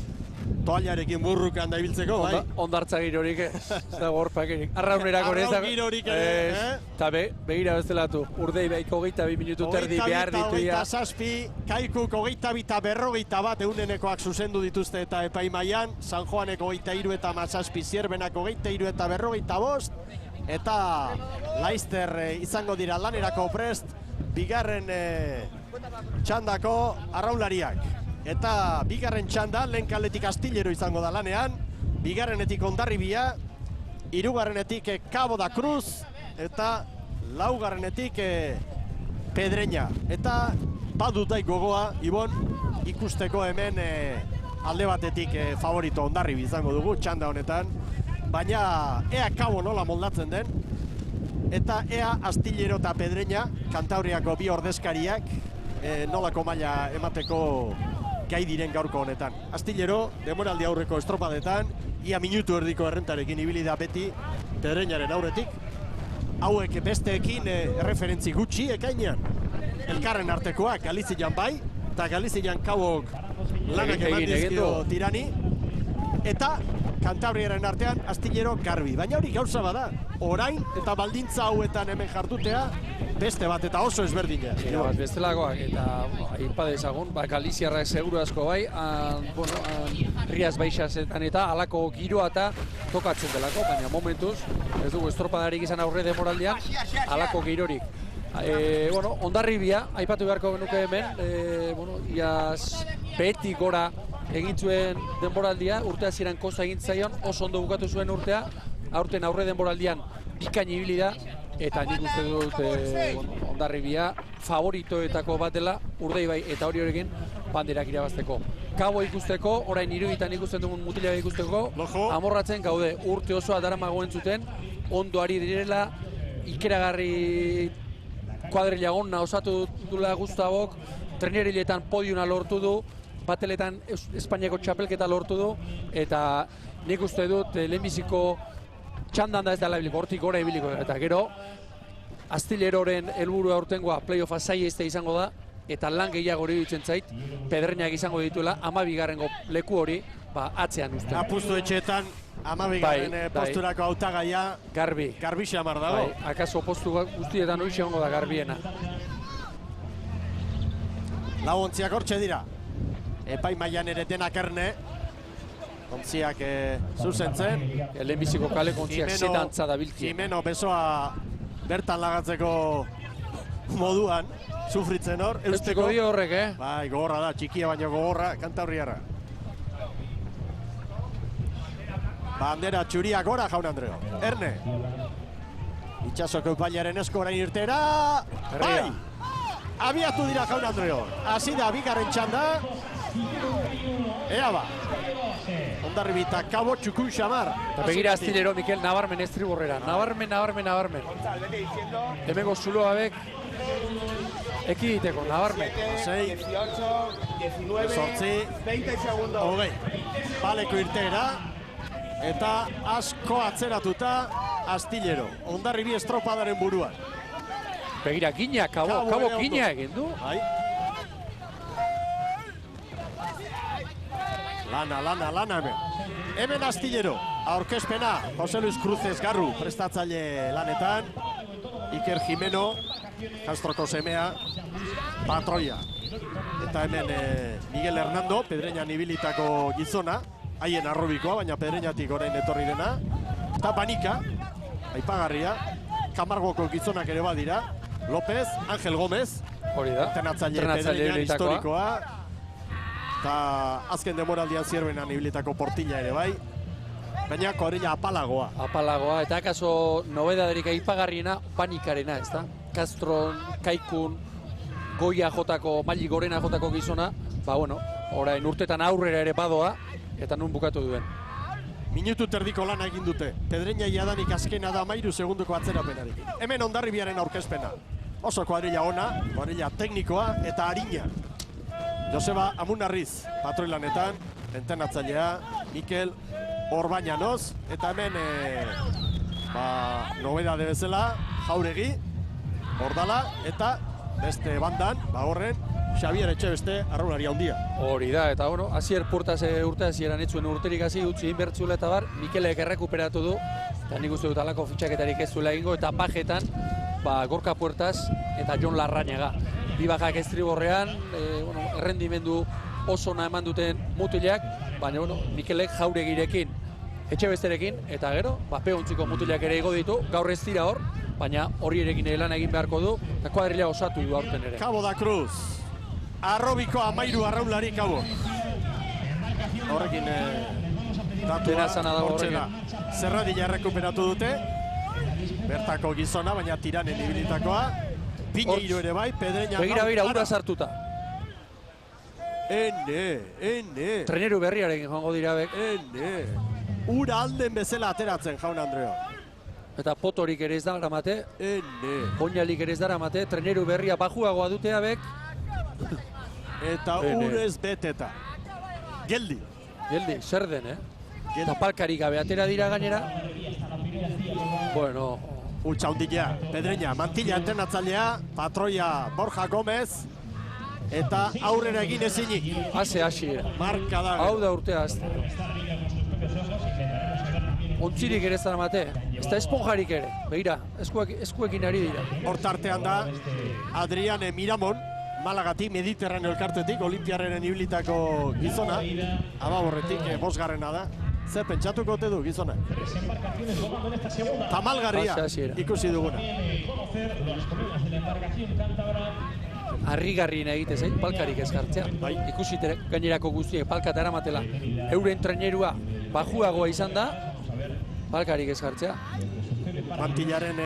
Toallarekin burrukan da ibiltzeko, bai? Hondartza girorik, ez dago horpakerik. Arraunerako ere. Arraun girorik ere, Eta begira bezalatu, Urdaibaik 22 minutu terdi behar dituia. 27, Kaikuk 22 eta 51 eunenekoak zuzendu dituzte eta epaimaian, San Juanek 23 eta 17, Zierbenak 23 eta 55, eta Laister izango dira lanerako prest, bigarren txandako arraunlariak. Eta bigarren txanda, lehen kaletik Astillero izango da lanean, bigarrenetik Hondarribia, hirugarrenetik Cabo da Cruz, eta laugarrenetik Pedreña. Eta badutai gogoa, Ibon, ikusteko hemen alde batetik favorito Hondarribi izango dugu txanda honetan, baina ea Cabo nola moldatzen den, eta ea Astillero eta Pedreña, Kantabriako bi ordezkariak, nolako maila emateko gai diren gaurko honetan. Astillero, demoraldi aurreko estropadetan, ia minutu erdiko errentarekin ibili da beti Pedreñaren aurretik. Hauek besteekin erreferentzi gutxi ekainean. Elkarren artekoak Galizian bai, eta Galizian Cabok lanak eman dizkio tirani. Eta Kantabriaren artean Astillero garbi. Baina hori gauza bada, orain eta baldintza hauetan hemen jardutea, beste bat eta oso ezberdina. Bat bestelakoak eta aipa dezagun, Galiziarrak seguru asko bai, Riaz Baixasetan eta halako giroa eta tokatzen delako, baina momentuz, ez dugu estropadarik izan aurre demoraldian, halako girorik. Hondarribia, aipatu beharko genuke hemen, iaz beti gora egin zuen denboraldia, urtea ziren koza egin zaion, oso ondo bukatu zuen urtea, aurten aurre denboraldian bikain ibili da, eta nik uste dut Hondarribia favoritoetako bat dela Urdaibai eta hori horrekin banderak irabazteko. Cabo ikusteko, orain iruditan ikusten dugun mutilak ikusteko, amorratzen gaude urte osoa daramago entzuten, ondo ari direla, ikeragarri kuadrilla gonna osatu dula Gustavok, treneriletan podiuna lortu du, bateletan Espainiako txapelketa lortu du, eta nik uste dut lehenbiziko txandan da ez dela ibiliko, hortik gora ibiliko, eta gero Astilleroren helburua aurtengoa playoffa saiheste izango da, eta lan gehiago hori ditzen zait, Pedreñak izango dituela, 12. leku hori atzean uzten. Apustu etxeetan 12. posturako hautagaia garbi xamar dago. Akaso postu guztietan hori xegongo da garbiena. Lau ontziak hortxe dira. Epai mailan ere denak erne. Ontziak zuzentzen. Lehenbiziko kaleko ontziak zetantza da biltzen. Jimeno besoa bertan lagatzeko moduan, sufritzen hor. Eusteko dio horrek, Bai, gogorra da, txikia baino gogorra, Kantabriarra. Bandera txuria gora, Jaun Andreo. Erne. Itxasoko epailaren esko orain irtera. Bai! Abiatu dira, Jaun Andreo. Hasi da bigarren txanda. Ea ba. Hondarribi eta Kabo txukun xamar. Eta begira astillero, Mikel, nabarmen estriborrera. Nabarmen. Hemengo zuloa bek, ekiditeko, nabarmen. 6, 19, Zortzi. 20 segundos. hogei. Baleko irteera. Eta asko atzeratuta astillero. Hondarribi estropadaren buruan. Begira, gina, Kabo ere ondo. gina egin du. Bai. Lana hemen. Hemen astillero. Aurkezpena, Jose Luis Cruzes Garru, prestatzaile lanetan. Iker Jimeno, Castroko semea, patroia. Eta hemen Miguel Hernando, Pedreñan ibilitako gizona. Haien arrobikoa, baina Pedreñatik orain etorri dena. Eta Banika, aipagarria. Kamargoko gizonak ere badira. López, Ángel Gómez, Hori da. entrenatzaile Pedreñan historikoa. Eta azken demoraldian zierbenan ibilitako portilla ere bai. Baina kuadrilla apalagoa. Eta akaso nobedaderik aipagarriena Banikarena, ez da? Castron, Kaikun, Goia jotako, Maili Gorena jotako gizona, bueno, orain urtetan aurrera ere badoa, eta nun bukatu duen. Minutu terdiko lana egin dute. Pedreña jadanik azkena da 13 segunduko atzerapenarekin. Hemen Hondarribiaren aurkezpena. Oso kuadrilla ona, kuadrilla teknikoa eta arina. Joseba Amunarriz, patroilanetan, entrenatzailea, Mikel Orbañanoz, eta hemen nobedade bezala, Jauregi, Bordala, eta beste bandan, horren, Xabier Etxebeste, arraunari handia. Hori da, eta Asier Puertas urte hasieran etzuen urterik hasi, utzi inbertzula eta bar, Mikelek errekuperatu du, eta nik uste dut alako fitxaketarik ez duela egingo, eta pajetan, Gorka Puertas eta Jon Larrañaga. Bi bajak estriborrean, errendimendu oso ona eman duten mutilak, baina Mikelek Jauregirekin, Etxebesterekin, eta gero, peontziko mutilak ere igo ditu, gaur ez dira hor, baina hori erekin lan egin beharko du, eta kuadrilla osatu du aurten ere. Cabo da Cruz, arrobiko 13 arraunlari Cabo. Horrekin Dena zana dago horrekin. Zerradilla errekuperatu dute, bertako gizona, baina tiranen ibilitakoa. Piñeiro ere bai, Pedreña... Begira, ura sartuta. Ene. Treneru berriarekin joango dira bek. Ura alden bezala ateratzen, Jaun Andreo. Eta potorik ere ez dara mate. Oinalik ere ez dara mate. Treneru berria bajuagoa dutea bek. Eta urez beteta. Geldi, zer den, Eta palkari gabe atera dira gainera. Bueno... Utsa hundila, Pedreña, Mantilla entrenatzailea, patroia Borja Gómez, eta aurrera egin ezinik. Hasiera. Marka da. Hau da urtea azte. Ontzirik ere ez dara mate. Ez da esponjarik ere. Begira, eskuekin ari dira. Hortartean da, Adriane Miramon, Malagatik, Mediterraneo elkartetik, Olimpiarren ibilitako gizona, ababorretik, bosgarrena da. Zer pentsatuko ote du gizona? Tamalgarria ikusi duguna. Harrigarriena egite zain, palkarik ez jartzea. Ikusi gainerako guztiek palkat eramatela. Euren trenerua bajuagoa izan da, palkarik ez jartzea. Mantillaren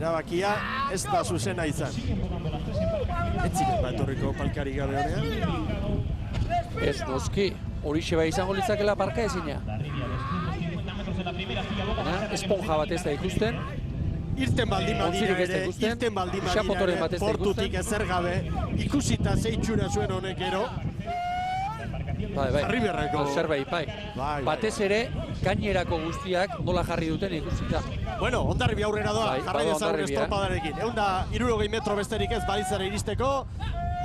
erabakia ez da zuzena izan. Ez ziren etorriko palkarik gabe honean. Ez noski, horixe bai izango litzakela parka ezina. Esponja bat ez da ikusten. Irten baldin badira ere, portutik ezer gabe, ikusita zeitxura zuen honek ero. Arriberreko. Zerbait, batez ere, gainerako guztiak nola jarri duten ikusita. Bueno, Hondarribi aurrera doa, jarrai dezagun estropadarekin. 160 metro besterik ez balizara iristeko.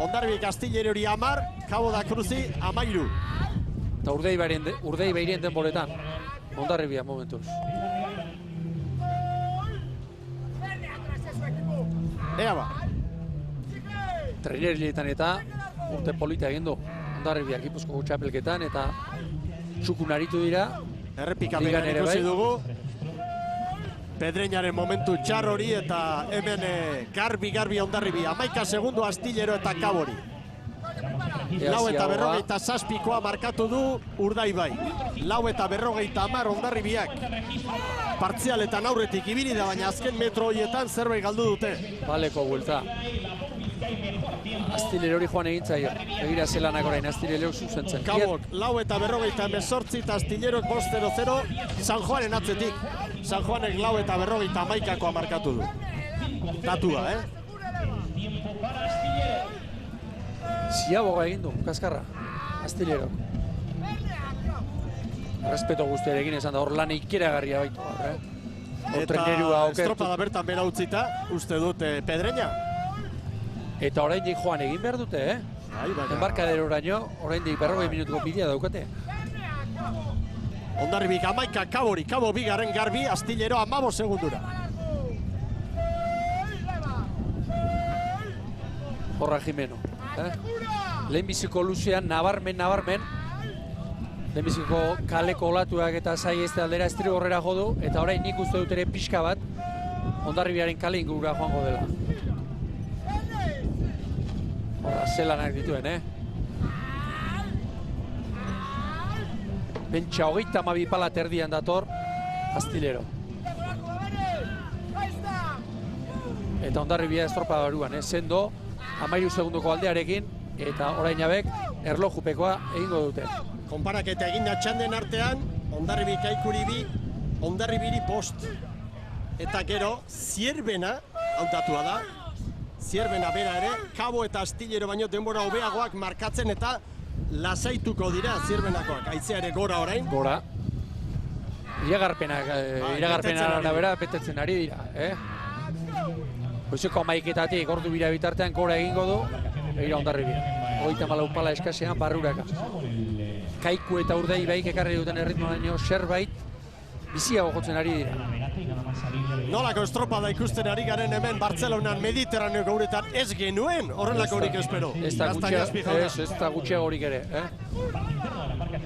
Hondarribi Kastillero hori 10, Cabo da Cruzi 13. Eta Urdeibairien denboretan, Hondarribia momentuz. Ea ba. Trenerietan eta urte polita egin du. Hondarribia Gipuzkoako txapelketan eta txukun aritu dira. Errepikapean ikusi dugu. Pedreñaren momentu txar hori eta hemen garbi Hondarribi. 11 segundu Astillero eta Kabori. 4:47 markatu du Urdaibai. 4:50 Hondarribiak. Partzialetan aurretik ibili da, baina azken metro horietan zerbait galdu dute. Baleko buelta. Astillero hori joan egin zaio. Begira zelanak orain, Astillero zuzentzen. Kabok, 4:48 eta Astillerok 5-0-0 San Juanen atzetik. San Juanek 4:51 markatu du. Datua, Ziaboga egin du, kaskarra. Astillero. Respeto guztiarekin esan da, hor lan ikeragarria baitu. Eta estropada bertan bera utzita, uste dut Pedreña. Eta oraindik joan egin behar dute, Enbarkaderoraino, oraindik 40 minutuko bidea daukate. Hondarribik 11 Kabo bigarren garbi, Astillero 15 segundura. Horra Jimeno. Lehenbiziko luzean, nabarmen. Lehenbiziko kaleko olatuak eta zai ez aldera estrigorrera jodu, eta orain nik uste dut ere pixka bat Hondarribiaren kale ingurura joango dela. Horra, zelanak dituen, Pentsa 32 pala terdian dator Astillero. Eta Hondarribia estropa baruan, Sendo, 13 segundoko aldearekin, eta orain abek erlojupekoa egingo dute. Konparaketa egin da txanden artean, Hondarribik Kaikuri 2, Hondarribiri 5. Eta gero, Zierbena, hautatua da, Zierbena bera ere, Kabo eta Astillero baino denbora hobeagoak markatzen eta lasaituko dira Zierbenakoak. Haizea ere gora orain. Gora. Iragarpenak arabera betetzen ari dira, Goizeko 11-etatik ordu bira bitartean gora egingo du, begira Hondarribia. 34 pala eskasean barruraka. Kaiku eta Urdei baik ekarri duten erritmo baino zerbait biziago jotzen ari dira. Nolako estropada ikusten ari garen hemen Bartzelonan Mediterraneo gauretan ez genuen horrelako horik espero. Ez da gutxiagorik ere.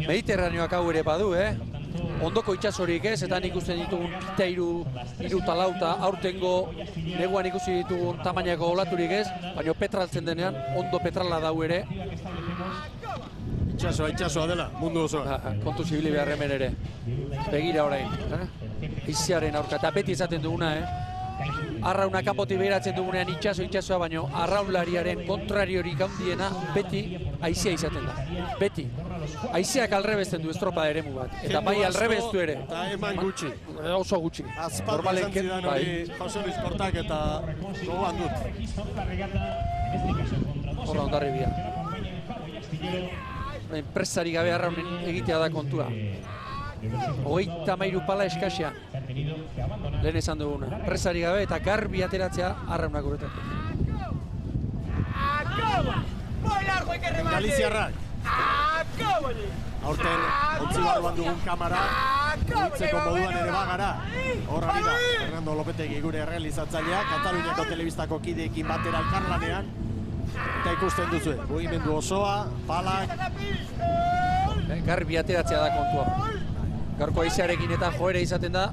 Mediterraneoak hau ere badu, ondoko itxasorik ez, eta ikusten ditugun pita iru talauta, aurtengo neguan ikusi ditugun tamainako olaturik ez, baina petraltzen denean, ondo petrala dau ere. Itxasoa dela, mundu osoa. Kontu zibili behar hemen ere. Begira orain. Iziaren aurka, eta beti izaten duguna, Arrauna kanpotik behiratzen dugunean itxasoa, baina arraunlariaren kontrariorik handiena beti haizea izaten da. Beti. Haizeak alrebezten du estropada eremu bat. Eta bai alrebeztu ere. Eta eman gutxi. Oso gutxi. Azpaldi izan zidan hori Jose Luis Kortak eta gogoan dut. Horra Hondarribia. Enpresari gabe arraunen egitea da kontua. 33 pala eskasean. Lehen esan duguna. Enpresari gabe eta garbi ateratzea arraunak uretatik. Galiziarrak. Aurten, ontzi barruan dugun kamara, itzeko moduan ere bagara. Horra bida, Fernando Lopetegi gure realizatzailea, Kataluniako telebistako kideekin batera elkarlanean. Eta ikusten duzu, mugimendu osoa, palak. Garbi ateratzea da kontua. Gaurko haizearekin eta joera izaten da,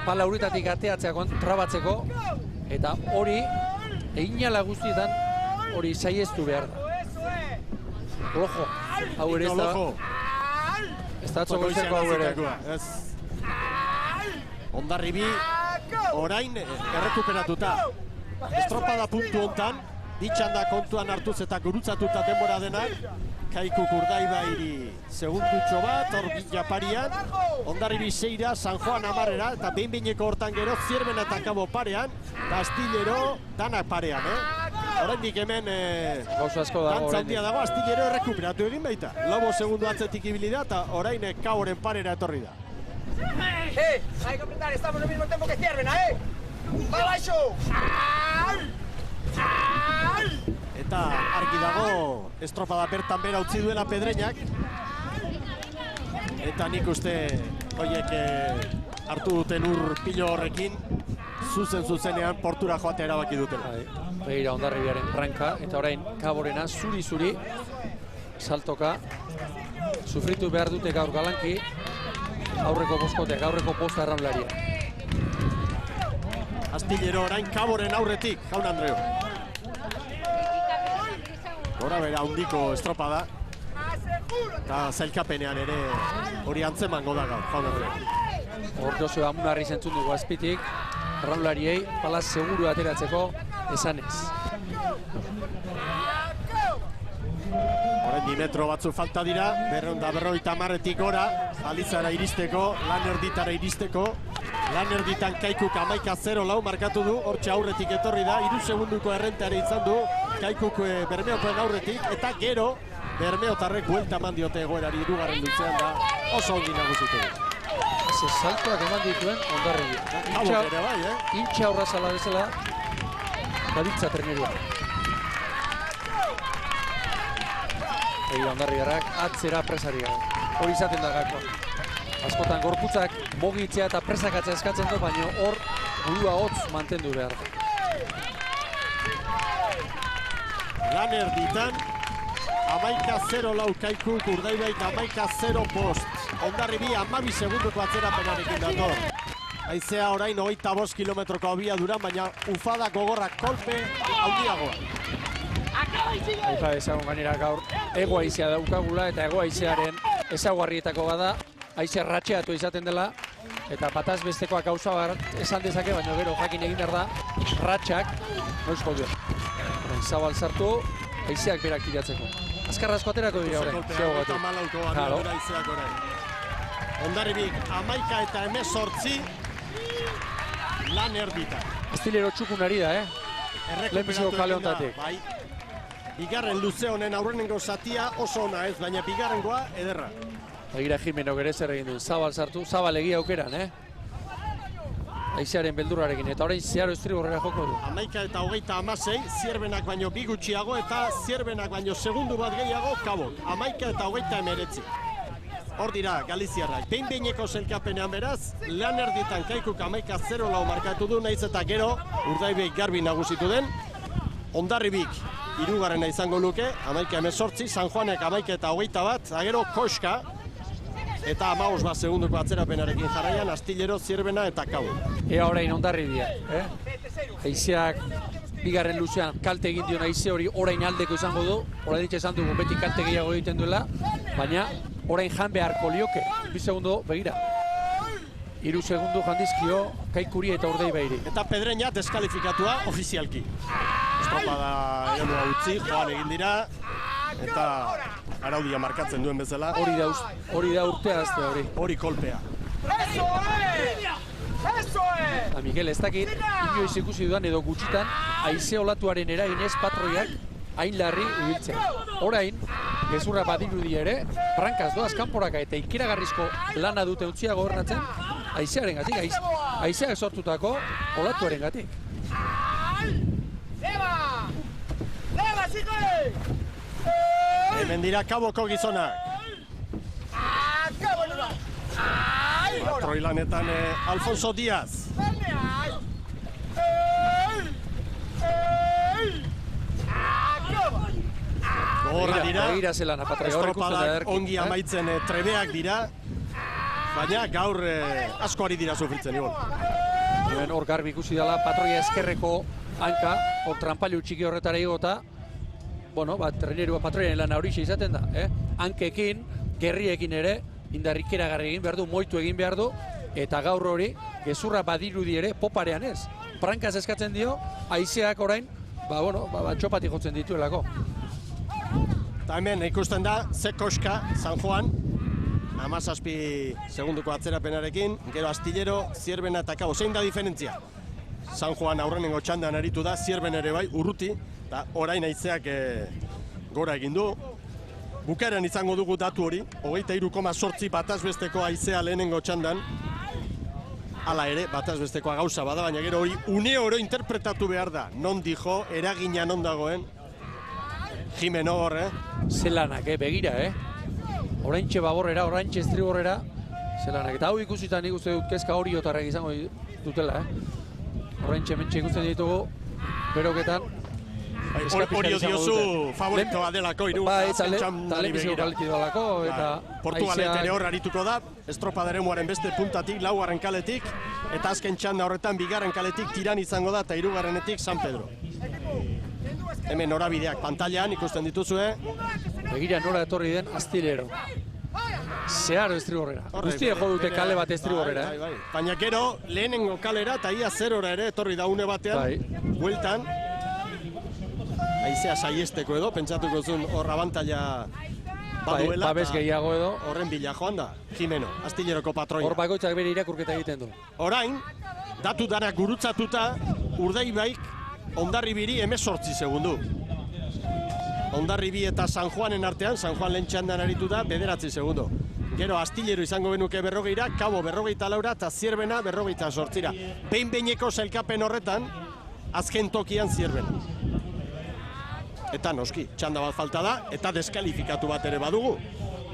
pala uritatik ateratzea kontrabatzeko, eta hori, eginala guztietan, hori saiestu behar da. Ojo, hau ere ez da... Ez da atzoko izango hau ere. Hondarribi, orain errekuperatuta. Estropada puntu hontan, bitxanda kontuan hartuz eta gurutzatuta denbora denak, Kaiku Urdaibairi segundutxo bat, hor Japarian, Hondarribi 6, San Juan 10, eta behin-behineko hortan gero, Zierbena eta Kabo parean, eta Astillero danak parean, Oraindik hemen dantza handia dago, Astillero errekuperatu egin baita. Lobo segundu atzetik ibili da, eta orain Kaboren parera etorri da. Hay que apretar, estamos en el mismo tiempo que Zierbena, ¡Va baixo! Eta argi dago estropada bertan bera utzi duela Pedreñak. Eta nik uste horiek hartu duten ur pilo horrekin zuzenean portura joatea erabaki dutela. Begira Hondarribiaren ranka, eta orain Kaborena zuri-zuri saltoka sufritu behar dute gaur galanki aurreko boskoteak, aurreko posta erraunlaria. Astillero orain Kaboren aurretik, Jaun Andreu. Gora bera handiko estropada. Eta zailkapenean ere hori antzemango da gaur, Jaun Andreu. Ordozo Amunarri zentzun dugu azpitik, erraunlariei pala seguru ateratzeko esanez. Orain metro batzu falta dira, 250 gora, Galizara iristeko, lan erditara iristeko. Lan erditan Kaikuk 11-0 markatu du, hortxe aurretik etorri da, 3 segunduko errentare izan du, Kaikuk Bermeokoen aurretik, eta gero Bermeotarrek buelta eman diote egoerari 2. luzean da, oso ongi nagusitu du. Ze saltoak eman dituen Hondarribia. Kabok ere bai, Intxa aurra zala bezala, dabiltza trenerua. Egia Hondarribiarrak atzera presari gara. Hori izaten da gakoa. Askotan gorputzak mogitzea eta presakatzea eskatzen du, baina hor burua hotz mantendu behar. Lan erditan, 11-0 Kaikuk, Urdaibaik 11-0 post. Hondarribia 12 segunduko atzerapenarekin dator. Haizea orain 25 kilometroko abiadura, baina ufada gogorrak kolpe handiagoa. Eta ezagun gainera gaur, ego haizea daukagula eta ego haizearen ezaguarrietako bada, haize ratxeatu izaten dela, eta bataz bestekoak gauza bat esan dezake, baina gero jakin egin behar da, ratxak noiz jo duen. Zabal sartu, haizeak berak tiratzeko. Azkarra asko aterako dira orain, zego gatu. Claro. Hondarribik 11 eta 18 lan erditan. Estilero txukun ari da, lehenbiziko kale hontatik. Bai. Bigarren luze honen aurrenengo zatia oso ona ez, baina bigarrengoa ederra. Begira Jimenok ere zer egin du, Zabal sartu, Zabal egia aukeran, Haizearen beldurrarekin, eta orain zeharo estriborrera joko du. 11 eta 26, Zierbenak baino bi gutxiago eta Zierbenak baino segundu bat gehiago Kabok. 11 eta 29. Hor dira Galiziarrak. Behin-behineko zelkapenean beraz, lan erditan Kaikuk 11-0 markatu du, nahiz eta gero Urdaibaik garbi nagusitu den. Hondarribik 3. izango luke, 11-18, San Juanek 11 eta 21, gero Koska eta 15 segunduko atzerapenarekin jarraian, Astillero, Zierbena eta Kabok. Ea orain Hondarribia, Haizeak bigarren luzean kalte egin dion haize hori orain aldeko izango du, orain ditxe esan dugu beti kalte gehiago egiten duela, baina orain jan beharko lioke, 2 segundo begira. 3 segundu jandizkio Kaikuri eta Urdaibairi. Eta Pedreña deskalifikatua ofizialki. Estropada egonua utzi, joan egin dira, eta araudia markatzen duen bezala. Hori da urtea azte hori. Hori kolpea. Eta Miguel ez dakit, inoiz ikusi dudan edo gutxitan, haize olatuaren eraginez patroiak hain larri ibiltzen. Orain, gezurra badirudi ere, brankaz doaz kanporaka eta ikeragarrizko lana dute utzia gobernatzen, haizearen gatik, haizeak sortutako olatuaren gatik. Hemen dira Kaboko gizonak. Patroi lanetan Alfonso Díaz. Gogorra dira, estropadak ongi amaitzen trebeak dira, baina gaur asko ari dira sufritzen igual. Hor garbi ikusi dela patroia eskerreko hanka, hor trampailu txiki horretara igota, bueno, trenerua patroiaren lana hori izaten da, hankekin, gerriekin ere, indarrikeragarri egin behar du, moitu egin behar du, eta gaur hori, gezurra badirudi ere, poparean ez. Prankaz eskatzen dio, haizeak orain, txopati jotzen dituelako. Eta hemen ikusten da, Koska, San Juan, 17 segunduko atzerapenarekin, gero Astillero, Zierbena eta Kabo. Zein da diferentzia? San Juan aurrenengo txandan aritu da, Zierben ere bai, urruti, eta orain haizeak gora egin du. Bukaeran izango dugu datu hori, 23,8 batazbesteko haizea lehenengo txandan. Hala ere, batazbestekoa gauza bada, baina gero hori une oro interpretatu behar da. Non dijo, eragina non dagoen. Jimeno hor, Zelanak, begira, Oraintxe baborrera, oraintxe estriborrera, zelanak. Eta hau ikusitan nik uste dut kezka hori otarrak izango dutela, Oraintxe mentxe ikusten ditugu, beroketan. Hori diozu favoritoa delako, azken txandari begira. Eta Portugalet ere hor arituko da, estropaderemuaren beste puntatik, 4. kaletik, eta azken txanda horretan 2. kaletik Tiran izango da, eta 3. San Pedro. Hemen norabideak pantailan ikusten dituzue. Begira nora etorri den Astillero. Zeharo estriborrera. Guztie jo dute kale bat estriborrera. Baina gero, lehenengo kalera eta ia 0 ere etorri da une batean. Bueltan. Aizea saiesteko edo, pentsatuko zuen hor abantaila baduela. Babes gehiago edo. Horren bila joan da, Jimeno, Astilleroko patroia. Hor bakoitzak bere irakurketa egiten du. Orain, datu danak gurutzatuta, Urdaibaik Hondarribiri 18 segundu. Hondarribi eta San Juanen artean, San Juan lehen txandan aritu da, 9 segundu. Gero Astillero izango benuke 40, Kabo 44 eta Zierbena 48. Behin-behineko sailkapen horretan, azken tokian Zierbena. Eta noski, txanda bat falta da, eta deskalifikatu bat ere badugu.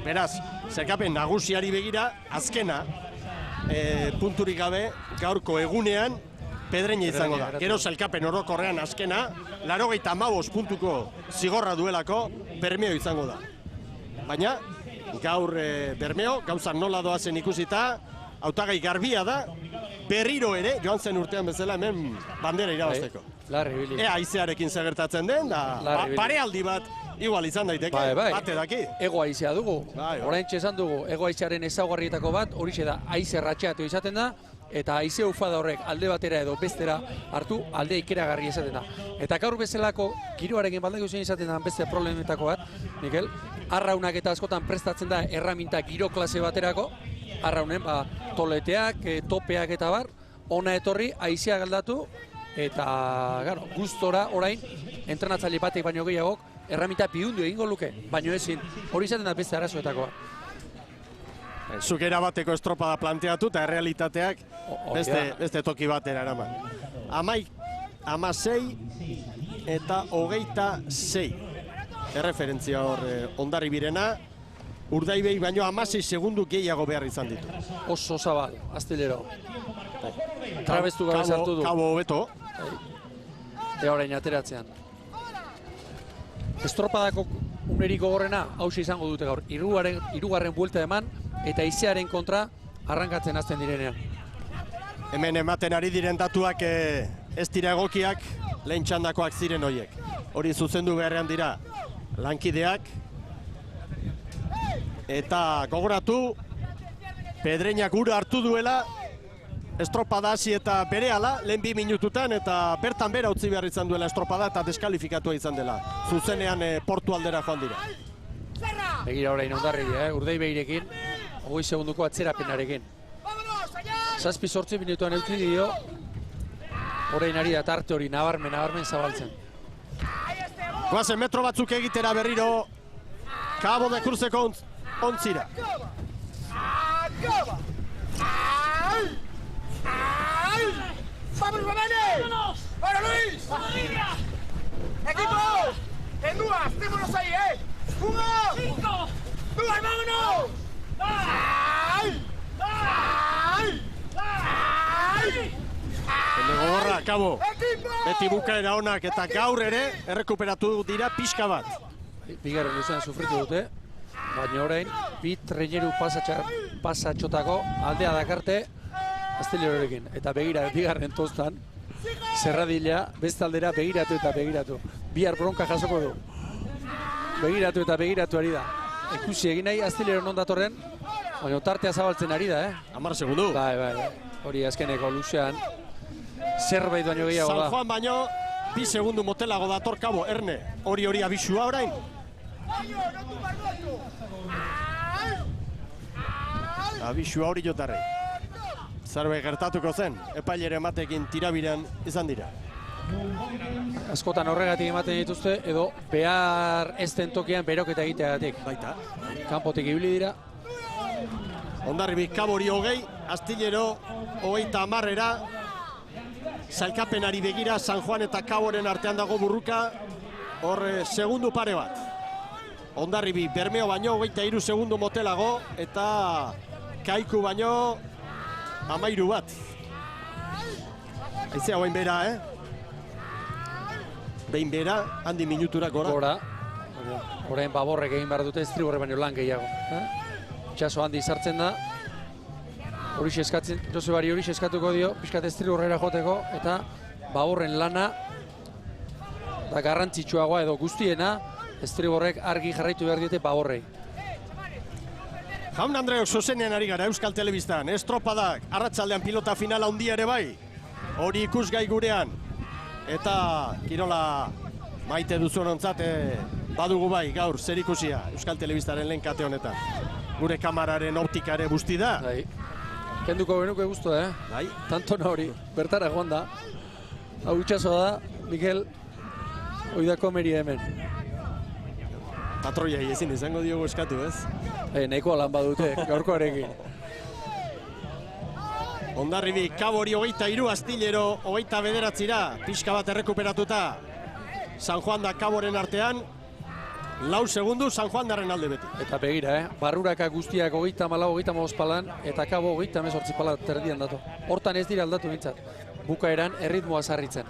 Beraz, sailkapen nagusiari begira, azkena, punturik gabe, gaurko egunean, Pedreña izango da. Gero sailkapen orokorrean azkena, 85 puntuko zigorra duelako, Bermeo izango da. Baina, gaur Bermeo, gauzak nola doazen ikusita, hautagai garbia da, berriro ere, joan zen urtean bezala hemen bandera irabazteko. Larri bili. Ea haizearekin segertatzen den, da parealdi bat igual izan daiteke, bate daki. Ego haizea dugu, Bai. orain txesan dugu, ego haizearen ezaugarrietako bat, horixe da, haize ratxeatu izaten da, eta haize ufada horrek alde batera edo bestera hartu alde ikeragarri izaten da. Eta gaur bezalako giroarekin baldeko zen izaten da beste problemetako bat, Mikel, arraunak eta askotan prestatzen da erraminta giro klase baterako, arraunen toleteak, topeak eta bar, ona etorri, haizea galdatu, eta garo, gustora orain entrenatzaile batek baino gehiagok erraminta pihundu egingo luke, baino ezin, hori izaten da beste arazoetakoa. Zuk erabateko estropada planteatu eta errealitateak beste toki batera eraman. 16 eta 26. Erreferentzia hor Hondarribirena, Urdaibei baino 16 segundu gehiago behar izan ditu. Oso zabal, Astillero. Trabestu gabe sartu du. Kabo hobeto. Eta orain ateratzean. Estropadako uneriko gorrena hausia izango dute gaur. Hirugarren buelta eman eta haizearen kontra arrankatzen hasten direnean. Hemen ematen ari diren datuak ez dira egokiak, lehen txandakoak ziren horiek. Hori zuzendu beharrean dira lankideak. Eta gogoratu, Pedreñak ura hartu duela, estropada hasi eta berehala, lehen 2 minututan, eta bertan bera utzi behar izan duela estropada eta deskalifikatua izan dela. Zuzenean portu aldera joan dira. Begira orain Hondarribia, Urdaibeirekin, 20 segunduko atzerapenarekin. 7-8 minutuan eutri dio, orain ari da tarte hori nabarmen zabaltzen. Goazen metro batzuk egitera berriro, Cabo de Cruceko ontzira. ¡Vamos, Romane! ¡Ahora, Luis! ¡Equipo! ¡En dudas! ¡Démonos ahí, eh! ¡1! ¡5! ¡Dudas, vámonos! ¡Ay! ¡Ay! ¡Ay! Gogorra, Cabo. Beti bukaera onak eta gaur ere errekuperatu dira pixka bat. Bigarren luzean sufritu dute, baina orain, bi traineru pasatxotako aldea dakarte Astillerorekin. Eta begira, bigarren tostan, zerradila, bestaldera begiratu eta begiratu. Bihar bronka jasoko du. Begiratu eta begiratu ari da. Ikusi egin nahi Astillero non datorren, baina tartea zabaltzen ari da, 10 segundu. Bai. Hori azkeneko luzean. Zerbait baino gehiago da. San Juan baino, 2 segundu motelago dator Cabo, Erne. Hori abisua orain. Abisua hori jotarri. Zerbait gertatuko zen, epailere ematekin tirabiran izan dira. Askotan horregatik ematen dituzte, edo behar ez den tokian beroketa egiteagatik. Baita. Kanpotik ibili dira. Hondarribi Cabo hori 20, Astillero 30-era. Sailkapenari begira, San Juan eta Caboren artean dago burruka, hor segundu pare bat. Hondarribi Bermeo baino 23 segundu motelago, eta Kaiku baino 13 bat. Aizea hoain bera, Behin bera, handi minuturak gora. Orain Baborrek egin behar dute, estriborre baino lan gehiago. Itxaso handi sartzen da. Horixe eskatzen, Josebari horixe eskatuko dio, pixkat estriborrera joteko, eta Baborren lana da garrantzitsuagoa edo guztiena, estriborrek argi jarraitu behar diete Baborrei. Jaun Andreok zuzenean ari gara Euskal Telebistan, estropadak, arratsaldean pilota finala handia ere bai. Hori ikusgai gurean. Eta kirola maite duzunontzat badugu bai gaur zer ikusia Euskal Telebistaren lehen kate honetan. Gure kamararen optikare busti da. Bai. Kenduko benuke guztu, Bai. Tantona hori, bertara joan da. Hau itxasoa da, Mikel, oidako meria hemen. Patroiai ezin izango diogu eskatu, ez? Nahikoa lan badute, gaurkoarekin. Hondarribi, Kabori 23, Astillero 29, pixka bat errekuperatuta. San Juan da Kaboren artean, 4 segundu San Juan darren alde beti. Eta begira, barruraka guztiak 34, 35 palan, eta Kabo 38 pala terdian datu. Hortan ez dira aldatu bintzat. Bukaeran erritmoa sarritzen.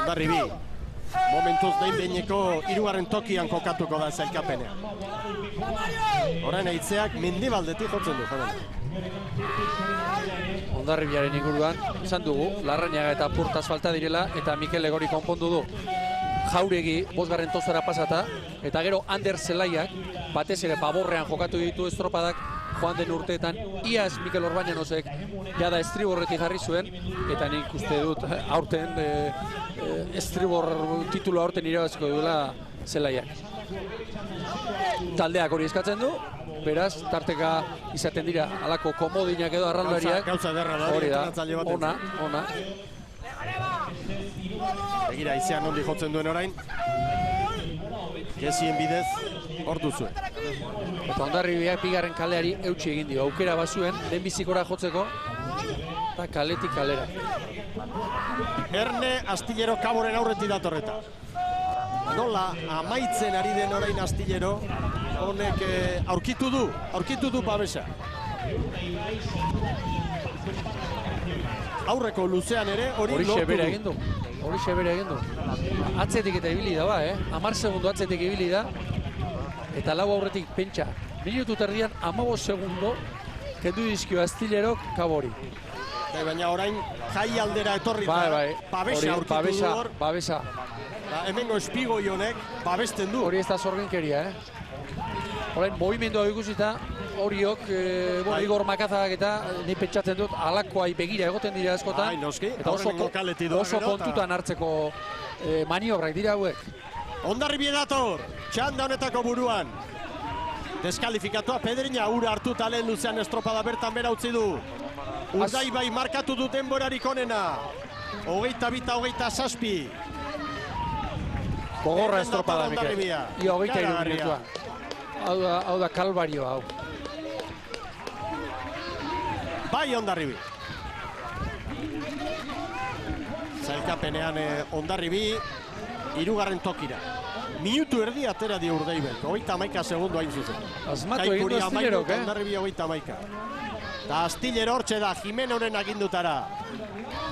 Hondarribi, momentuz behin-behineko 3. tokian kokatuko da sailkapenean. Orain aitzeak mendebaldetik jotzen du, joan. Hondarribiaren inguruan, esan dugu, Larrañaga eta Purtaz falta direla, eta Mikel Legori konpondu du. Jauregi, 5. tozara pasata, eta gero Ander Zelaiak, batez ere Paborrean jokatu ditu estropadak, joan den urteetan, iaz Mikel Orbañanosek jada estriborretik jarri zuen, eta nik uste dut aurten estribor titulu aurten irabaziko duela Zelaiak. Taldeak hori eskatzen du, beraz, tarteka izaten dira alako komodinak edo arraldariak. Gauza derra da, hori da, entrenatzaile baten. ona. Begira, izean ondi jotzen duen orain. Gezien bidez, hor duzuen. Eta Hondarribiak bigarren kaleari eutsi egin dio. Aukera bazuen, lehenbizikora jotzeko, eta kaletik kalera. Erne Astillero Kaboren aurretik datorreta. Nola amaitzen ari den orain Astillero, honek aurkitu du babesa. Aurreko luzean ere hori lortu du. Horixe bere egin du. Atzetik eta ibili da, 10 segundu atzetik ibili da, eta lau aurretik pentsa. Minutu terdian 15 segundo kendu dizkio Astillerok Kabori. Baina orain jai aldera etorri da. Bai. Babesa aurkitu du hor. Babesa. Hemengo espigoi honek babesten du. Hori ez da zorgenkeria, Orain, movimendua ikusita, horiok, Igor Makazak eta ni pentsatzen dut, alakoai begira egoten dira askotan. Noski, eta oso kontutan hartzeko maniobrak dira hauek. Hondarribi dator, txanda honetako buruan. Deskalifikatua Pedriña ura hartu talen luzean estropada bertan bera utzi du. Urdaibai markatu du denborarik onena. 22-27. Gogorra estropada, Mikel. Ia 23 minutua. Hau da kalbario hau. Bai Hondarribi. Zailkapenean Hondarribi 3. tokira. Minutu erdi atera dio Urdaibek. 31 segundu hain zuzen. Asmatu egin du Astillerok, Hondarribi 31. Eta Astillero hortxe da Jimenoren agindutara.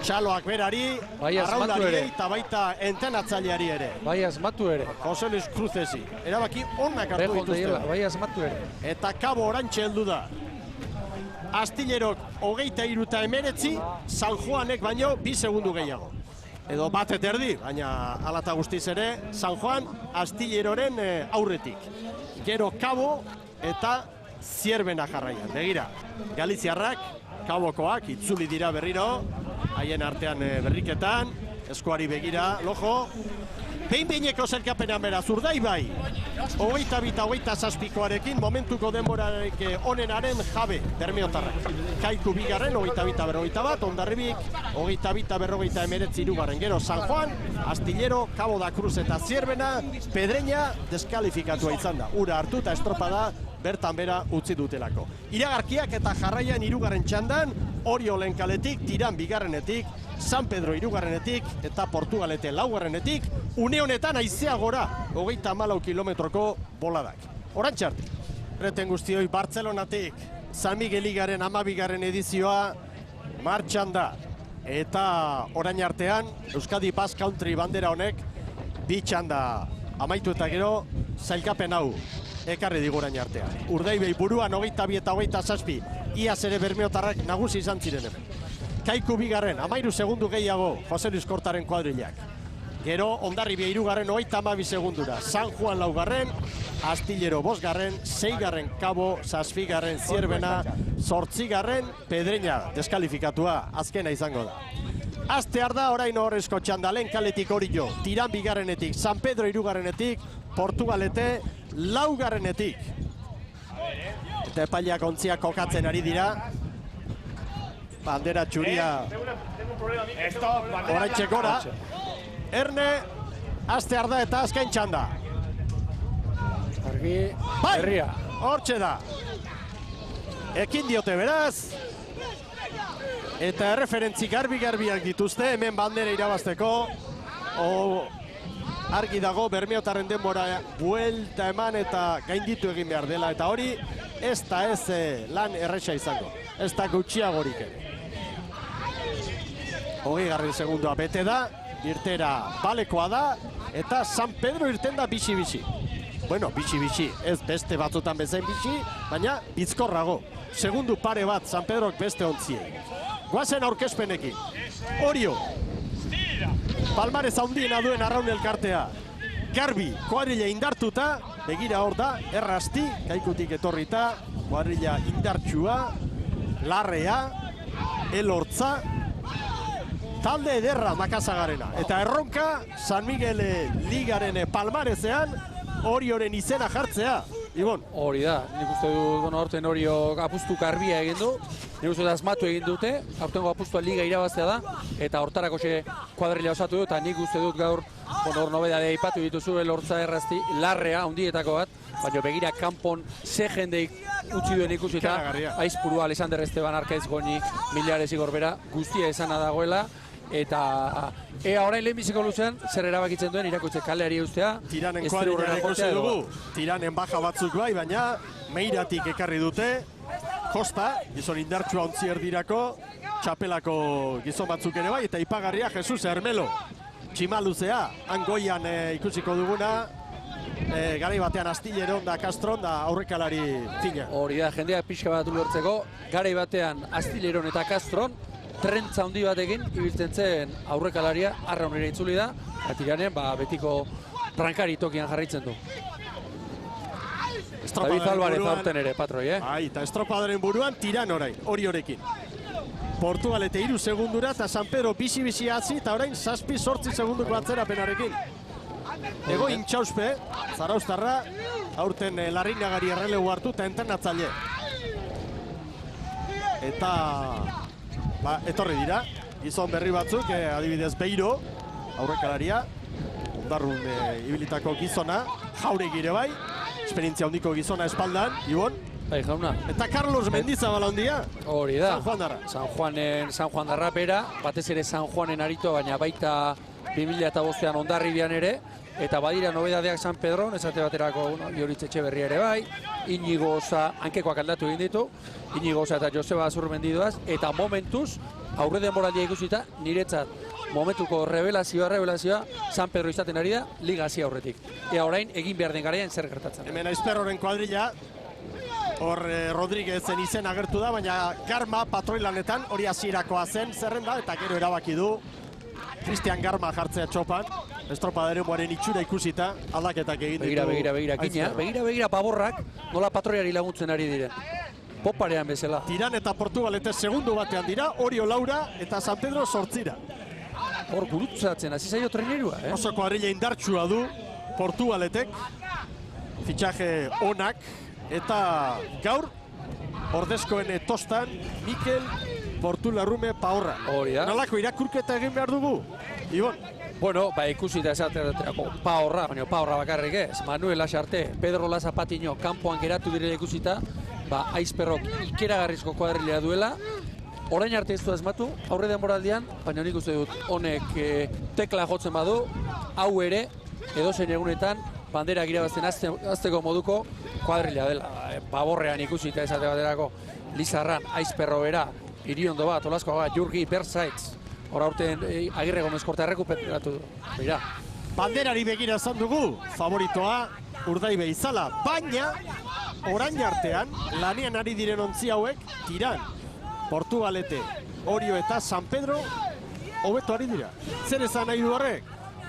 Txaloak berari, arraulari eta baita entenatzaileari ere. Bai asmatu ere. Jose Luis Cruzesi. Erabaki onak hartu dituzte. Bai asmatu ere. Eta Kabo orantxe heldu da. Astillerok 23-19, San Juanek baino 2 segundu gehiago. Edo bat erdi, baina alata guztiz ere, San Juan Astilleraren aurretik. Gero Kabo eta Zierbena jarraian. Begira, Galiziarrak, Kabokoak, itzuli dira berriro, haien artean berriketan, eskuari begira, lojo. Behin-behineko zelkapenean beraz, Urdaibai, 22-27koarekin momentuko denborarik onenaren jabe, Bermeotarrak. Kaiku bigarren, 22-41, Hondarribik, 22-49 irugarren. Gero San Juan, Astillero, Cabo da Cruz eta Zierbena, Pedreña deskalifikatua izan da. Ura hartu eta estropada bertan bera utzi dutelako. Iragarkiak eta jarraian 3. txandan, Oriolen kaletik, Tiran bigarrenetik, San Pedro 3. eta Portugalete 4. Une honetan haizea gora, 34 kilometroko boladak. Orantxe arte, reten guztioi Bartzelonatik, San Miguel Ligaren 12. edizioa martxan da. Eta orain artean, Euskadi Basque Country bandera honek, 2 txanda amaitu eta gero, zailkapen hau ekarri digurain artean. Urdaibei buruan 22 eta 27, iaz ere Bermeotarrak nagusi izan ziren hemen. Kaiku bigarren, 13 segundu gehiago, Jose Luis Kortaren kuadrilak. Gero Hondarribia 3. 32 segundura. San Juan 4. Astillero 5. 6. Kabo, 7. Zierbena, 8. Pedreña deskalifikatua, azkena izango da. Astear da orain horrezko txandalen kaletik Orio, Tiran 2. San Pedro 3. Portugalete 4. Eta epaileak ontziak kokatzen ari dira. Bandera txuria orain txekora. Erne, astear da eta azken txanda. Argi, Bai, herria. hortxe da. Ekin diote beraz. Eta erreferentzi garbi-garbiak dituzte, hemen bandera irabazteko. Argi dago, Bermeotarren denbora buelta eman eta gainditu egin behar dela. Eta hori, ez da ez lan erresa izango. Ez da gutxiagorik ere. 20. segundua bete da, irtera balekoa da, eta San Pedro irten da bixi-bixi. Bueno, bixi-bixi, ez beste batzutan bezain bixi, baina bizkorrago. Segundu pare bat San Pedrok beste ontziei. Guazen aurkezpenekin. Orio. Palmarez handiena duen arraun elkartea. Garbi, kuadrilla indartuta, begira hor da, errasti, kaikutik etorrita, kuadrilla indartsua, larrea, elortza, talde ederra Makazagarena. Eta erronka, San Miguel Ligaren palmarezean, Orioren izena jartzea. Ibon. Hori da, nik uste dut, horten Orio apustu garbia egin du, nik uste dut asmatu egin dute, aurtengo apustua liga irabaztea da, eta hortarako kuadrilla osatu du, eta nik uste dut gaur, hor nobedadea ipatu dituzu, elortza errazti, larrea, hundietako bat, baina begira kanpon ze jendeik utzi duen ikusita, Aizpurua, Alexander Esteban, Arkaiz Goni, Miliares Igorbera, guztia esana dagoela, eta orain lehenbiziko luzean, zer erabakitzen duen irakutze kaleari eustea. Tiranen kuadrilla ikusi dugu, Tiranen baja batzuk bai, baina Meiratik ekarri dute, Kosta, gizon indartsua ontzi erdirako, txapelako gizon batzuk ere bai, eta ipagarria Jesus Hermelo, tximaluzea, angoian ikusiko duguna, garai batean Astilleron da Castron da aurrekalari fina. Hori da, jendeak pixka bat ulertzeko, garai batean Astilleron eta Castron, trentza handi batekin, ibiltzen zen aurrekalaria, arra honera itzuli da, eta Tiranen betiko trankari tokian jarraitzen du. David Alvarez aurten ere, patroi, Eta estropadaren buruan Tiran orain, Oriorekin. Portugalete 3 segundura eta San Pedro bixi-bixi hatzi, eta orain 7-8 segunduko atzerapenarekin. Ego intxauspe, Zarauztarra, aurten Larrinagari errelegu hartu eta entrenatzaile. Eta etorri dira, gizon berri batzuk, adibidez Beiro, aurrekalaria, Ondarrun ibilitako gizona, Jauregi ere bai, esperientzia handiko gizona espaldan, Ibon. Bai, jauna. Eta Carlos Mendizabal handia. Hori da. San Juan darra. San Juan darra bera, batez ere San Juanen arito, baina baita 2005an Hondarribian ere, eta badira nobedadeak San Pedro, esate baterako Ioritz Etxeberria ere bai, Inigo Osa, hankekoak aldatu egin ditu, Inigo Osa eta Joseba Azurmendidoaz, eta momentuz, aurre denboraldia ikusita, niretzat momentuko revelazioa San Pedro izaten ari da, liga hasi aurretik. Ea orain, egin behar den garaian zer gertatzen. Hemen Aizperroren kuadrilla, hor Rodriguezen izen agertu da, baina Garma patroilanetan hori hasirakoa zen zerrenda, eta gero erabaki du Cristian Garma jartzea txopan, estropadaren moaren itxura ikusita, aldaketak egin ditu. Begira paborrak, nola patroiari laguntzen ari diren. Poparean bezala. Tiran eta Portugalete segundu batean dira, Orio Laura eta San Pedro 8. Hor gurutzatzen, hasi zaio trenerua, Oso kuadrilla indartsua du Portugaletek, fitxaje onak, eta gaur, ordezkoen tostan, Mikel Portularrume Paorra. Hori da. Nolako irakurketa egin behar dugu, Ibon? Bueno, ikusita esaterako Paorra, baina Paorra bakarrik ez. Manuel Lasarte, Pedro Laza Patiño, kanpoan geratu direla ikusita, Aizperrok ikeragarrizko kuadrilea duela. Orain arte ez du asmatu, aurre denboraldian, baina nik uste dut honek tekla jotzen badu, hau ere, edozein egunetan, banderak irabazten azteko moduko kuadrilea dela. Baborrean ikusita esate baterako, Lizarran, Aizperro bera, Iriondo bat, Olaskoa bat, Jurgi, Berzaitz, hor aurten Agirre Gomez Korta errekuperatu du. Beira. Banderari begira esan dugu, favoritoa Urdaibe izala, baina orain artean, lanean ari diren ontzi hauek, Tiran, Portugalete, Orio eta San Pedro, hobeto ari dira. Zer esan nahi du horrek?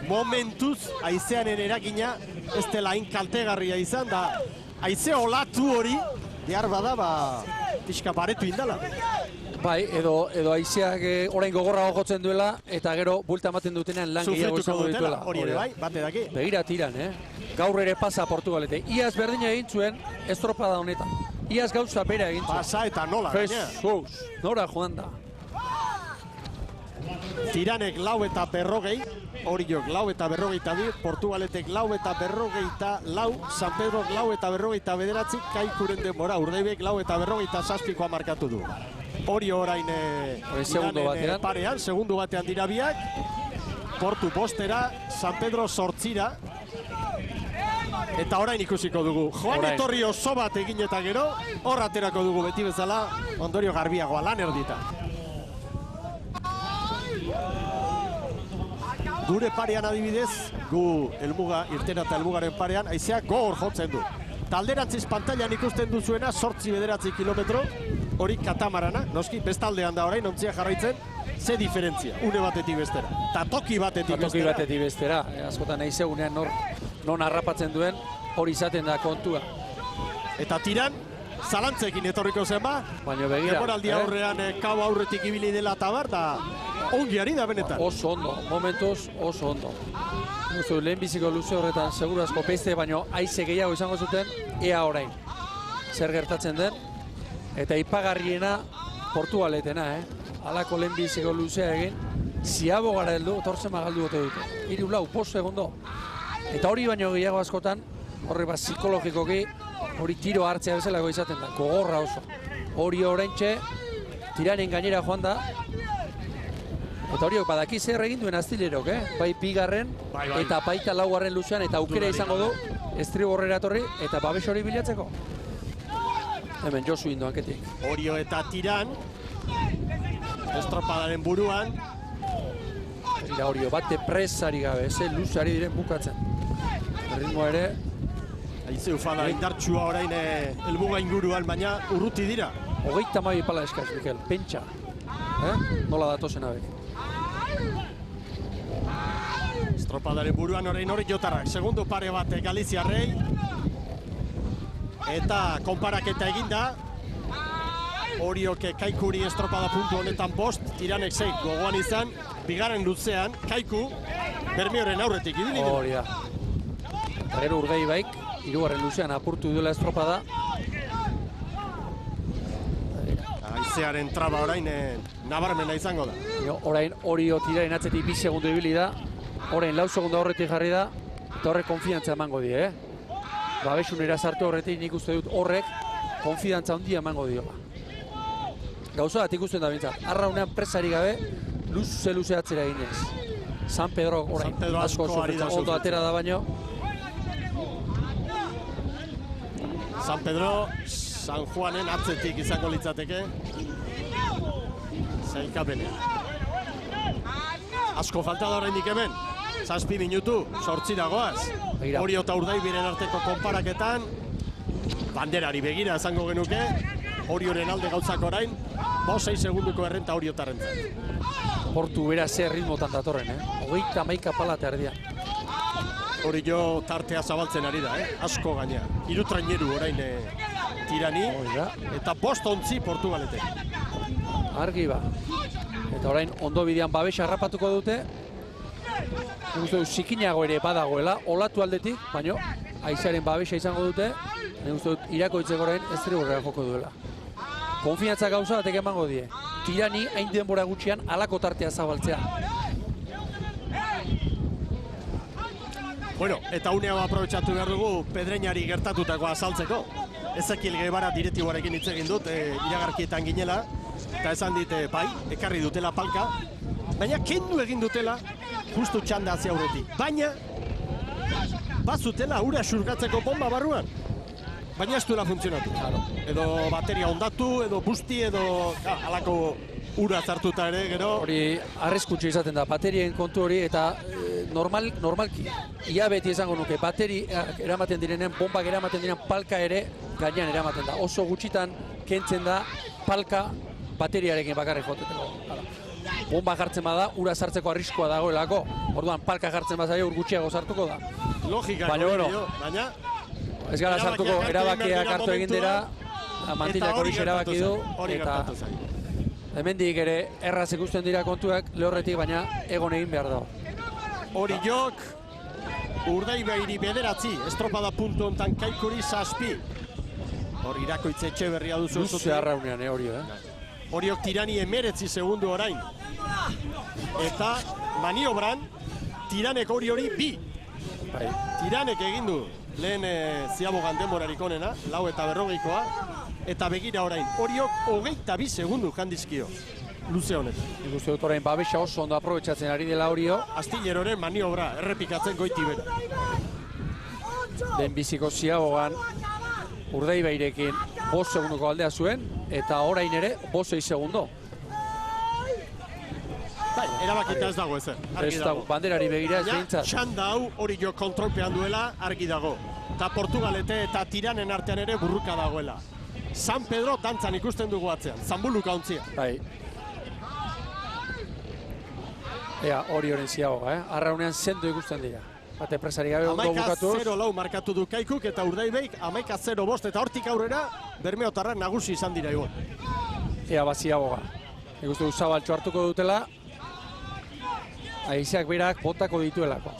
momentuz haizearen eragina ez dela hain kaltegarria izan da haize olatu hori behar bada pixka baretu indala. Bai, edo haizeak orain gogorra jotzen duela eta gero buelta ematen dutenean lan gehiago izango dituela. Hori ere bai, bate daki. Begira tiran, gaur ere pasa Portugalete. Iaz berdina egin zuen estropada honetan. Iaz gauza bera egin zuen. Pasa eta nola gaina. Jesus, nora joan da. Tiranek 4 eta 40, Oriok 4 eta 42, Portugaletek 4 eta 44, San Pedrok 4 eta 49, Kaikuren denbora, Urdaibek 4 eta 47 markatu du. Hori orain Tiranen parean, segundu batean dira biak, Portu bostera, San Pedro 8. Eta orain ikusiko dugu. Joan etorri oso bat egin eta gero, hor aterako dugu beti bezala, ondorio garbiagoa lan erdita. Gure parean adibidez, gu helmuga, irtena eta helmugaren parean, haizeak gogor jotzen du. Talderantziz pantailan ikusten duzuena, 8-9 kilometro, hori katamarana, noski, bestaldean da orain, ontzia jarraitzen, ze diferentzia, une batetik bestera. Ta toki batetik bestera. Askotan haize unean non harrapatzen duen, hori izaten da kontua. Eta tiran, zalantzekin etorriko zen ba, baina begira, demoraldi aurrean kau aurretik ibili dela eta bar, da ongiari da benetan. Oso ondo, momentuz oso ondo. Lehen biziko luze horretan seguru asko peste, baino haize gehiago izango zuten, ea orain. Zer gertatzen den, eta ipagarriena Portugaletena, Alako lehen biziko luzea egin, ziabo gara heldu, torzen magaldu gote dute. 3-4 posto egondo. Eta hori baino gehiago askotan, horre psikologikoki, hori tiro hartzea bezalako izaten da, gogorra oso. Hori oraintxe, tiranen gainera joan da, eta horiok badaki zer egin duen aztilerok, bai bigarren eta baita 4. luzean, eta aukera izango du, estribo horrera etorri, eta babes hori bilatzeko. Hemen Josu indo hanketik. Orio eta tiran, estropadaren buruan. Eta Orio bate presari gabe, luzeari diren bukatzen. Ritmo ere. Haize ufada indartsua orain helmuga inguruan, baina urruti dira. 32 pala eskaz, Mikel, pentsa. Nola datozen abek. Estropadaren buruan orain hori jotarrak. Segundu pare bat Galiziarrei. Eta konparaketa eginda. Oriok Kaikuri estropada puntu honetan 5, tiranek 6 gogoan izan. Bigarren luzean, Kaiku Bermioren aurretik ibili dira. Hori da. Gero Urdaibaik, 3. luzean apurtu duela estropada. Haizearen traba orain nabarmena izango da. Orain Orio tiraren atzetik 2 segundu ibili da. Orain 4 segundu horretik jarri da. Eta horrek konfiantza emango die, Babesunera sartu horretik nik uste dut horrek konfidantza handia emango dio. Gauza bat ikusten da bintzat. Arraunean presari gabe, luze atzera eginez. San Pedro orain asko ondo atera da baino. San Pedro, San Juanen atzetik izango litzateke. Zailkapenean. Asko falta da oraindik hemen. 7 minutu, 8 dagoaz. Orio eta Urdaibiren arteko konparaketan. Banderari begira esango genuke. Orioren alde gauzak orain. 6 segunduko errenta Oriotarrentzat. Portu bera ze ritmotan datorren, 31 pala eta erdian. Orio tartea zabaltzen ari da, asko gaina. 3 traineru orain tirani. Eta 5 ontzi Portugaletek. Argi ba. Eta orain ondo bidean babesa harrapatuko dute. Nik uste dut zikinago ere badagoela, olatu aldetik, baina haizearen babesa izango dute. Nik uste dut irakoitzeko orain estriborrera joko duela. Konfiantza gauza batek emango die. Tirani hain denbora gutxian halako tartea zabaltzea. Bueno, eta unea aprobetxatu behar dugu Pedreñari gertatutako azaltzeko. Ezekiel Gebara direktiboarekin hitz egin dut, iragarkietan ginela. Eta esan dit, bai, ekarri dutela palka. Baina kendu egin dutela, justu txanda hazi aurretik. Baina, bazutela ura xurgatzeko bomba barruan. Baina ez duela funtzionatu. Edo bateria ondatu, edo busti, edo halako ura zartuta ere, gero. Hori arriskutsu izaten da, baterien kontu hori, eta normalki, ia beti esango nuke, bateri eramaten direnen, bombak eramaten diren palka ere gainean eramaten da. Oso gutxitan kentzen da palka bateriarekin bakarrik joteteko. bomba jartzen bada, ura sartzeko arriskoa dagoelako. Orduan, palka jartzen bazaio ur gutxiago sartuko da. Logika, baina ez gara sartuko, erabakiak hartu egin dira, Mantilak hori erabaki du, eta hemendik ere erraz ikusten dira kontuak lehorretik, baina egon egin behar da. Hori jok, Urdaibairi bederatzi, estropada puntu ontan Kaikuri 7. Hori Irakoitz Etxeberria duzu. Luze arraunean, hori, Horiok Tirani 19 segundu orain. Eta maniobran, Tiranek hori 2. Tiranek egin du lehen ziabogan denborarik onena, 4:40koa. Eta begira orain, horiok 22 segundu jandizkio. Luze honetan. Ikuste dut orain babesa oso ondo aprobetxatzen ari dela horio. Astilleroren maniobra, errepikatzen goiti bera. Lehenbiziko ziabogan Urdaibairekin 5 segunduko aldea zuen, eta orain ere 5 segundo. Bai, erabakita ez dago ezer, argi dago. Banderari begira ez behintzat. Txanda hau hori jo kontrolpean duela, argi dago. Eta Portugalete eta Tiranen artean ere burruka dagoela. San Pedro dantzan ikusten dugu atzean, Zambuluka ontzia. Bai. Ea, hori horren ziagoga, Arraunean zendo ikusten dira. Bate presari gabe ondo bukatuz. 11-0 markatu du Kaikuk eta Urdaibaik 11-0 eta hortik aurrera Bermeotarrak nagusi izan dira egon. Ea, ziagoga. Ikusten du Zabaltxo hartuko dutela. Aizeak berak botako dituelako.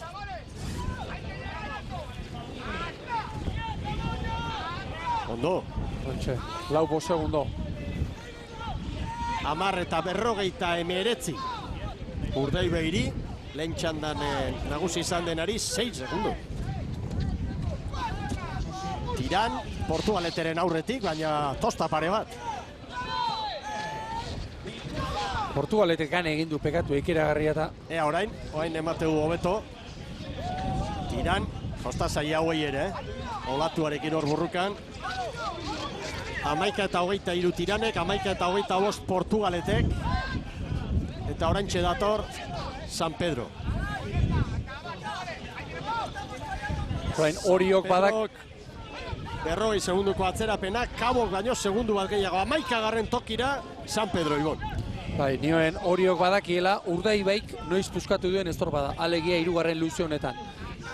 Ondo. 4 segundo. 10 eta 49. Urdaibairi, lehen txandan nagusi izan denari 6 segundu. Tiran, Portugaleteren aurretik, baina tosta pare bat. Portugaletek gane egin du pekatu ikeragarria eta... Ea orain emateu hobeto. Tiran, tosta zaila hauei ere, olatuarekin hor burrukan. 11 eta 23 Tiranek, 11 eta 25 Portugaletek. Eta oraintxe dator San Pedro. Orain horiok badak... 40 segunduko atzerapena, Kabok baino segundu bat gehiago. 11garren tokira San Pedro ibon. Bai, nioen horiok badakiela Urdaibaik noiz puskatu duen estorpada. Alegia 3. luze honetan.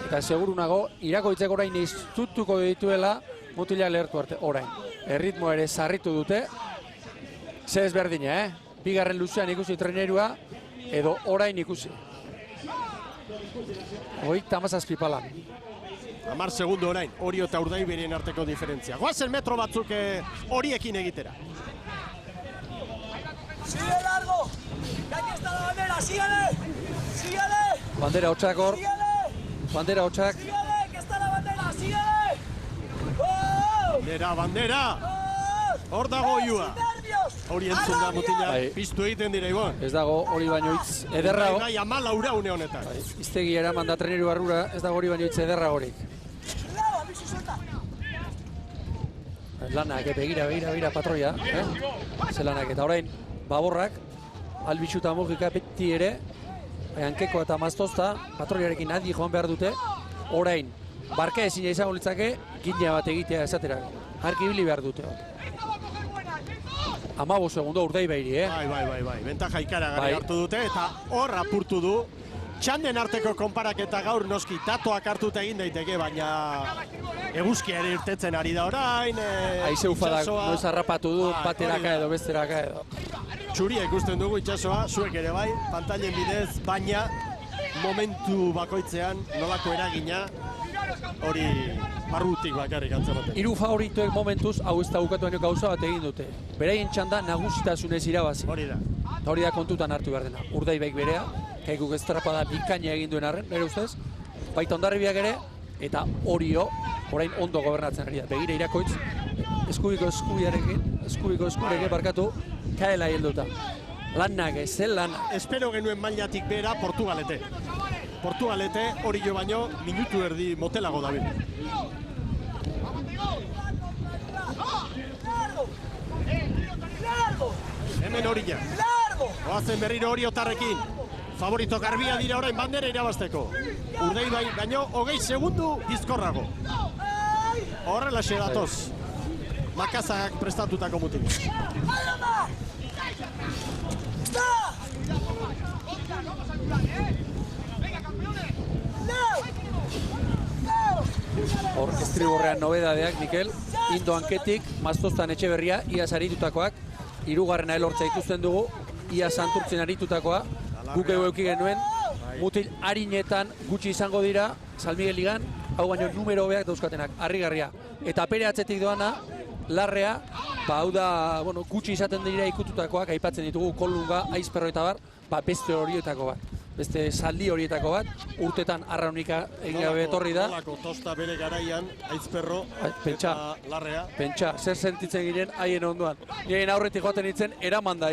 Eta seguru nago, Irakoitzek orain iztutuko dituela mutilak lehertu arte. Orain, erritmo ere sarritu dute. Ze ezberdina, 2. luzean ikusi trenerua, edo orain ikusi. 37 palan. 10 segundu orain, Orio eta Urdaibairien arteko diferentzia. Goazen metro batzuk horiekin egitera. ¡Sigue largo! ¡Que aquí está la bandera! ¡Síguele! ¡Síguele! Bandera hotxak hor. Bandera hotxak. ¡Síguele! ¡Que está la bandera! ¡Síguele! ¡Oh! Bandera! Hor dago oiua. Hori entzun da mutila, piztu egiten dira ibon. Ez dago hori baino hitz ederra. Bai, 14 une honetan. Iztegi eraman da treneru barrura, ez dago hori baino hitz ederra horik. Lanak, begira patroia, zelanak, eta orain Baborrak, Albizu eta Mugika beti ere, hankeko eta maztozta, patroiarekin adi joan behar dute, orain, barka ezina izango litzake, gina bat egitea esatera, harki ibili behar dute. 15 segundo Urdaibairi, Bai, bentaja ikaragarri hartu dute, eta hor apurtu du. Txanden arteko konparaketa gaur noski tatoak hartuta egin daiteke, baina eguzkia ere irtetzen ari da orain. Aize ufadak noiz harrapatu du, bateraka edo besteraka edo. Txuria ikusten dugu itsasoa, zuek ere bai, pantailen bidez, baina momentu bakoitzean nolako eragina hori barrutik bakarrik antzematen. 3 favoritoek momentuz hau ez da bukatu baino gauza bat egin dute. Beraien txanda nagusitasunez irabazi. Hori da. Hori da kontutan hartu behar dena. Urdaibaik berea, Kaikuk estrapada bikaina egin duen arren, nire ustez. Baita Hondarribiak ere, eta Orio orain ondo gobernatzen ari da. Begira Irakoitz, eskubiko eskubiarekin barkatu, kaela hilduta. Lanak ez, lanak. Espero genuen mailatik bera Portugalete. Portugalete Orio baino minutu erdi motelago dabil. Hemen Orilla. Oazen berriro Oriotarrekin. Favorito garbia dira orain bandera irabazteko. Urdaibai baino 20 segundu bizkorrago. Horrelaxe datoz. Makazak prestatutako mutil. Hor, estriborrean nobedadeak, Mikel, Indo Anketik, Maztoztan Etxeberria, iaz aritutakoak, hirugarrena elortza ikusten dugu, iaz Santurtzen aritutakoa, guk euki genuen, mutil harinetan gutxi izango dira, San Miguel Ligan, hau baino numero hobeak dauzkatenak, harrigarria. Eta pere atzetik doana, Larrea, hau da, gutxi izaten dira ikututakoak, aipatzen ditugu, Kolunga, Aizperro eta bar, beste horietako bat. Beste zaldi horietako bat, urtetan arraunika egin gabe etorri da. Nolako tosta bere garaian, Aizperro Pentsa, eta Larrea. Pentsa, zer sentitzen giren haien ondoan. Nien aurretik joaten nintzen, eraman da.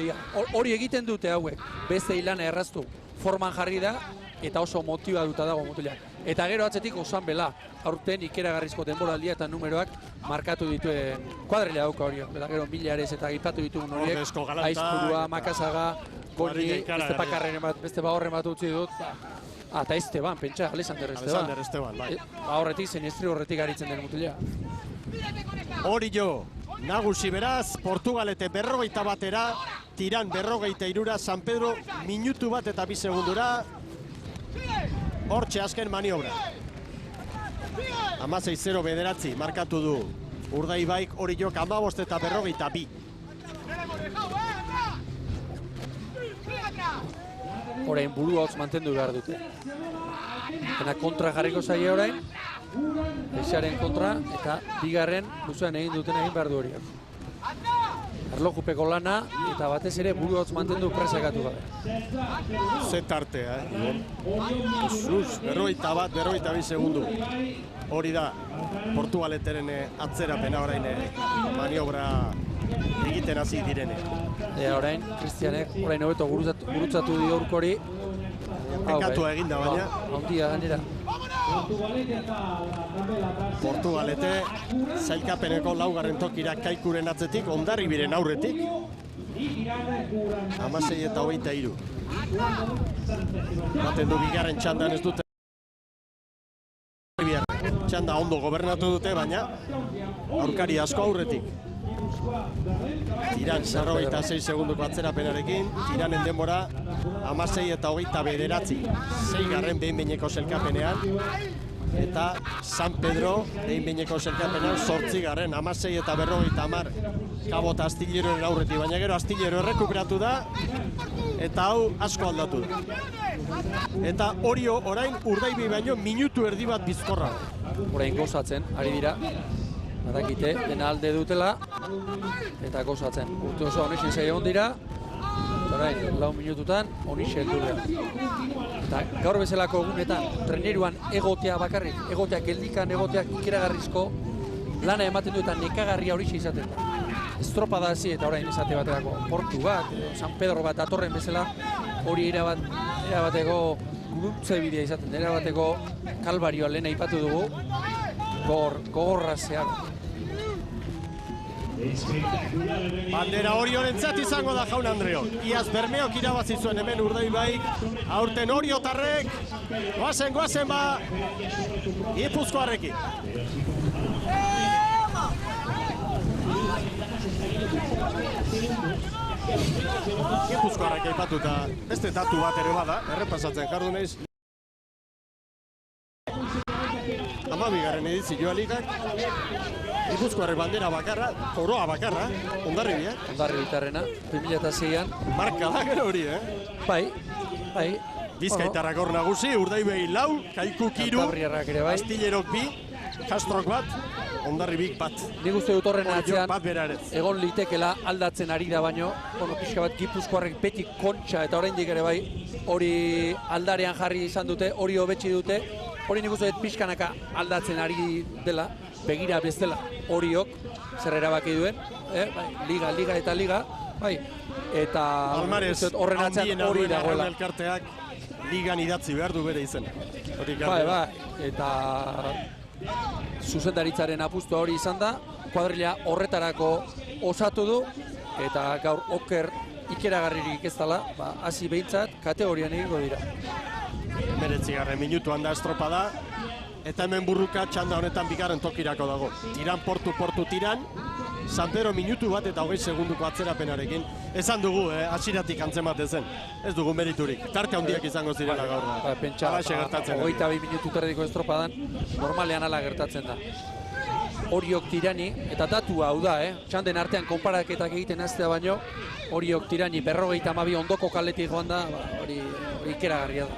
Hori egiten dute hauek, beste hilana erraztu. Forman jarri da, eta oso motibatuta dago mutilak. Eta gero atzetik osan bela, aurten ikeragarrizko denboraldia eta numeroak markatu dituen kuadrilea dauka hori. Eta gero Milares eta gipatu ditugun horiek, Aizpurua, Makasaga, Goni, beste pakarren bat, beste bahorren bat utzi dut. Eta Esteban, pentsa, Alexander Esteban, bai. Horretik, zenestri horretik aritzen den mutilea. Hori jo, nagusi beraz, Portugalete 41 batera, Tiran 43ra, San Pedro minutu bat eta 2 segundura. Hortxe azken maniobra. 16-0 bederatzi markatu du Urdaibaik, hori jo, 15 eta 42. Orain buru hotz mantendu behar dute. Eta kontra jarriko zaie orain, Eixaren kontra, eta bigarren luzean egin duten egin behar du horiak. Erlojupeko lana, eta batez ere buru hotz mantendu presakatu gabe. Zetartea, Jesus, 42 segundu. Hori da, Portugaleteren atzerapena orain maniobra egiten hasi direne. Orain, Kristianek, orain hobeto gurutzatu dio urkori. Pekatua eginda baina. Handia gainera. Portugalete, zailkapeneko laugarren tokira Kaikuren atzetik, Hondarribiren aurretik. 16 eta 23. Baten du bigarren txandan ez dute. Txanda ondo gobernatu dute, baina aurkari asko aurretik. Tiran 46 segunduko atzerapenarekin, Tiranen denbora 16 eta 29. 6garren behin-behineko zelkapenean, eta San Pedro behin-behineko zelkapenean 8garren 16 eta 50. Kabota Astilleroren aurretik, baina gero Astillero errekuperatu da, eta hau asko aldatu da. Eta hori orain Urdaibai baino minutu erdi bat bizkorra. Orain gozatzen, ari dira. Badakite, dena alde dutela, eta gozatzen. Urte oso honixen zaila dira, eta orain, 4 minututan, honixen dira. Eta gaur bezalako egunetan, treneruan egotea bakarrik, egotea geldikan egoteak ikeragarrizko lana ematen du eta nekagarria horixe izaten da. Estropada hasi eta orain izate baterako Portu bat, San Pedro bat atorren bezala, hori erabateko gurutze bidea izaten, erabateko kalbarioa lehen aipatu dugu, gogorra zehar. Bandera hori horentzat izango da Jaun Andreok. Iaz Bermeok irabazi zuen hemen Urdaibaik, aurten oriotarrek, goazen ba, Gipuzkoarrekin. Gipuzkoarrek aipatuta beste datu bat ere bada, errepasatzen jardu naiz. 12. edizioa ligak, Gipuzkoarrek bandera bakarra, koroa bakarra, Hondarribiak. Hondarribitarrena, 2006an. Marka da gero hori, Bai. Bizkaitarrak hor nagusi, Urdaibai 4, Kaikuk 3, Astillerok 2, Kastrok bat, Hondarribik bat. Nik uste dut horren atzean, bat egon litekela aldatzen ari da baino, pixka bat Gipuzkoarrek beti kontxa eta oraindik ere bai, hori aldarean jarri izan dute, hori hobetsi dute, hori nik uste dut pixkanaka aldatzen ari dela, begira bestela horiok, zer erabaki duen, liga eta liga, bai, eta horren atzean hori dagoela. Elkarteak ligan idatzi behar du bere izena. Bai, eta zuzendaritzaren apustua hori izan da, kuadrilla horretarako osatu du, eta gaur oker ikeragarririk ez dela, hasi behintzat kategorian egingo dira. 19. minutuan da estropada, eta hemen burruka txanda honetan bigarren tokirako dago. Tiran Portu Tiran, San Pedro minutu bat eta 20 segunduko atzerapenarekin. Esan dugu, hasieratik antzematen zen. Ez dugu meriturik. Tarte handiak izango zirela gaur. Pentsa, Halaxe gertatzen da. 22 minutu terdiko estropadan, normalean ala gertatzen da. Oriok Tirani, eta datua hau da, txanden artean konparaketak egiten aztea baino, Oriok Tirani 52 ondoko kaletik joan da, hori ikeragarria da.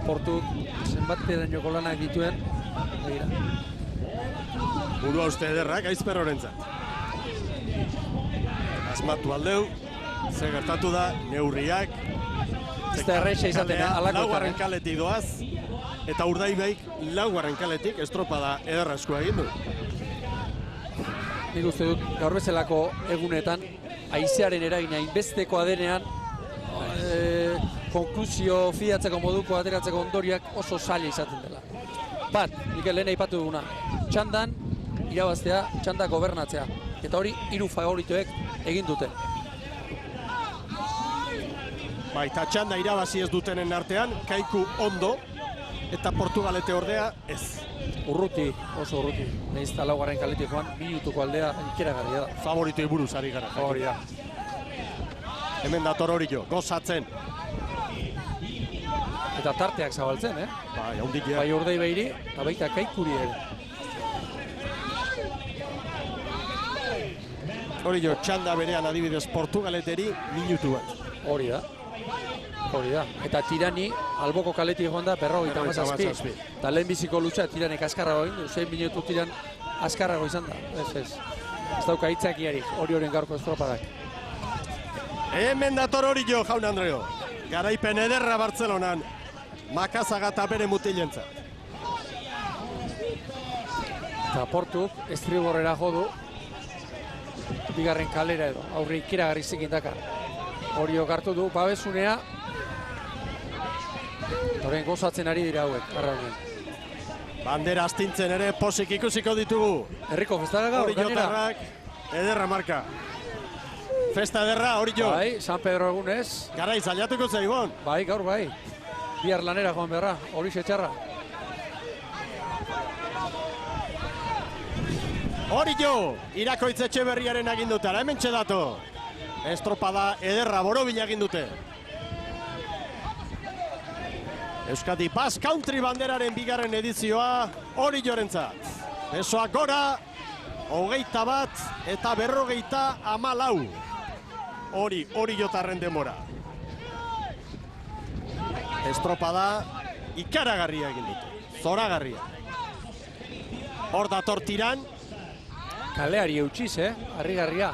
Portuk zenbat pedainoko lanak dituen, begira. Burua uste ederrak aizperrorentzat. Asmatu aldeu, ze gertatu da, neurriak. Ez da erreixa izaten, alakoetan. Laugarren kaletik doaz, eta Urdaibaik laugarren kaletik estropada ederra eskua egin du. Nik uste dut, gaur bezalako egunetan, haizearen eragina inbestekoa denean, konklusio fidatzeko moduko ateratzeko ondoriak oso zaila izaten dela. Bat, nik lehen aipatu duguna, txandan irabaztea, txanda gobernatzea. Eta hori 3 favoritoek egin dute. Baita txanda irabazi ez dutenen artean, Kaiku ondo, eta Portugalete ordea ez. Urruti, oso urruti. Nahiz eta laugarren kaletik joan, minutuko aldea ikeragarria da. Favoritoi buruz ari gara. Hori da. Hemen dator Orillo, gozatzen. Eta tarteak zabaltzen, Bai, haundik Bai Urdaibairi, eta baita Kaikuri ere. Orillo, txanda berean adibidez Portugaleteri minutu bat. Hori da. Hori da. Eta Tirani, alboko kaletik joan da, 57. Eta lehenbiziko lutsa Tiranek askarrago egin du, 6 minutu Tiran askarrago izan da. Ez dauka hitzakiarik, Orioren gaurko estropadak. Hemen dator Orillo, jaun Andreo. Garaipen ederra Bartzelonan, Makazaga eta bere mutilentzat. Eta Portuk estriborrera jodu, bigarren kalera edo, aurre ikeragarri zikin dakar. Orio hartu du, babesunea, horren gozatzen ari dira hauek, arraunen. Bandera astintzen ere posik ikusiko ditugu. Herriko festara gaur, Orillo gainera. tarrak, ederra marka. Festa ederra, Orillo. Bai, San Pedro egunez. Garai, zailatuko zaibon. Bai, gaur bai. Bihar lanera joan beharra, hori txarra. Orillo, Irakoitz Etxeberriaren agindutara, hemen txedato. Estropada ederra borobila agindute. Euskadi Basque Country banderaren bigarren edizioa Orillorentzat. Besoak gora, 21 eta 54. Hori, Orillotarren demora. Estropada ikaragarria egin dute, zoragarria. Hor dator Tiran, Kaleari eutxiz, harrigarria.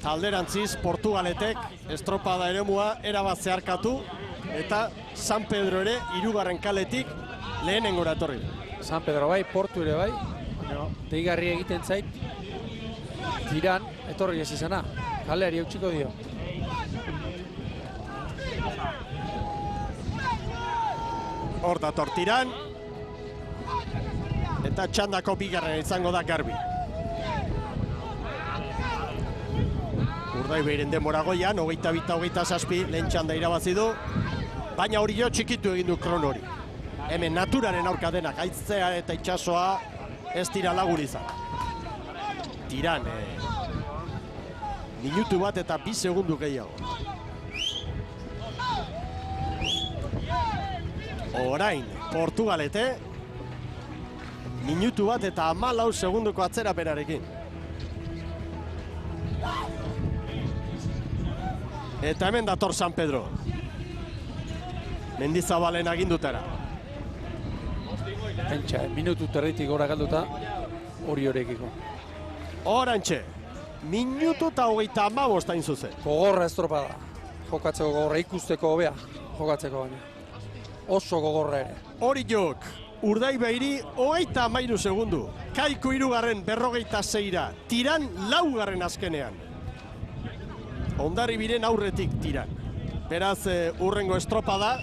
alderantziz Portugaletek estropada eremua erabat zeharkatu eta San Pedro ere 3. kaletik lehenengora etorri. San Pedro bai, Portu ere bai. Deigarri egiten zait. Tiran, etorri ez izana. Kaleari eutxiko dio. Hor dator Tiran, eta txandako bigarren izango da Garbi. Urdaibairen denbora goian, 22-27 lehen txanda irabazi du, baina Orillo txikitu egin du krono hori. Hemen naturaren aurka denak, haitzea eta itsasoa ez dira lagun izan. Tiran, minutu bat eta 2 segundu gehiago. Orain, Portugalete, minutu bat eta 14 segunduko atzerapenarekin. Eta hemen dator San Pedro. Mendizabalen agindutara. Pentsa, minutu territik gora galduta, hori horekiko. Orantxe, minutu eta 35 hain zuzen. Gogorra estropada. Jokatzeko gogorra, ikusteko hobea, jokatzeko baina. Oso gogorra ere. Orillok, Urdaibairi 33 segundu. Kaiku 3. 56ra. Tiran 4. azkenean. Hondarribiren aurretik Tiran. Beraz, urrengo estropada,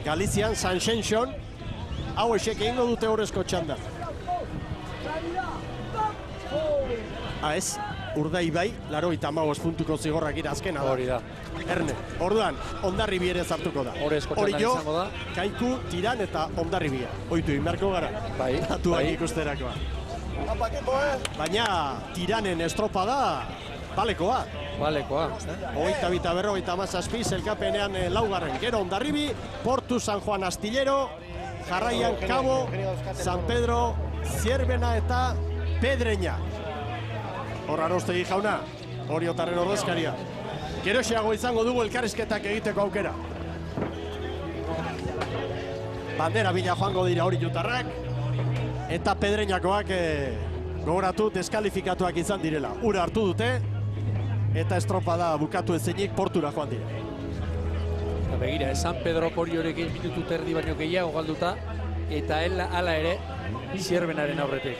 Galizian, San Xenxon, hau esek egingo dute horrezko txanda. Ez, Urdaibai, 85 puntuko zigorrak ira azkena da. Hori da. Erne, orduan, Hondarribi ere zartuko da. Horrezko txandan Orillo, izango da. Kaiku, Tiran eta Hondarribia. Oitu, inberko gara. Bai, Datuak bai. ikusterakoa. baina Tiranen estropada balekoa. Balekoa. Hogeita bita berrogeita mazazpi, zelkapenean laugarren. Gero Hondarribi, Portu San Juan Astillero, jarraian Cabo, San Pedro, Zierbena eta Pedreña. Horra Arostegi jauna, hori otarren ordezkaria. Geroxeago izango dugu elkarrizketak egiteko aukera. Bandera bila joango dira hori jutarrak, eta Pedreñakoak gogoratu deskalifikatuak izan direla. Ura hartu dute, eta estropada bukatu ezenik Portura joan dira. Begira, San Pedro Koriorekin minutu terdi baino gehiago galduta, eta hala ere Zierbenaren aurretik.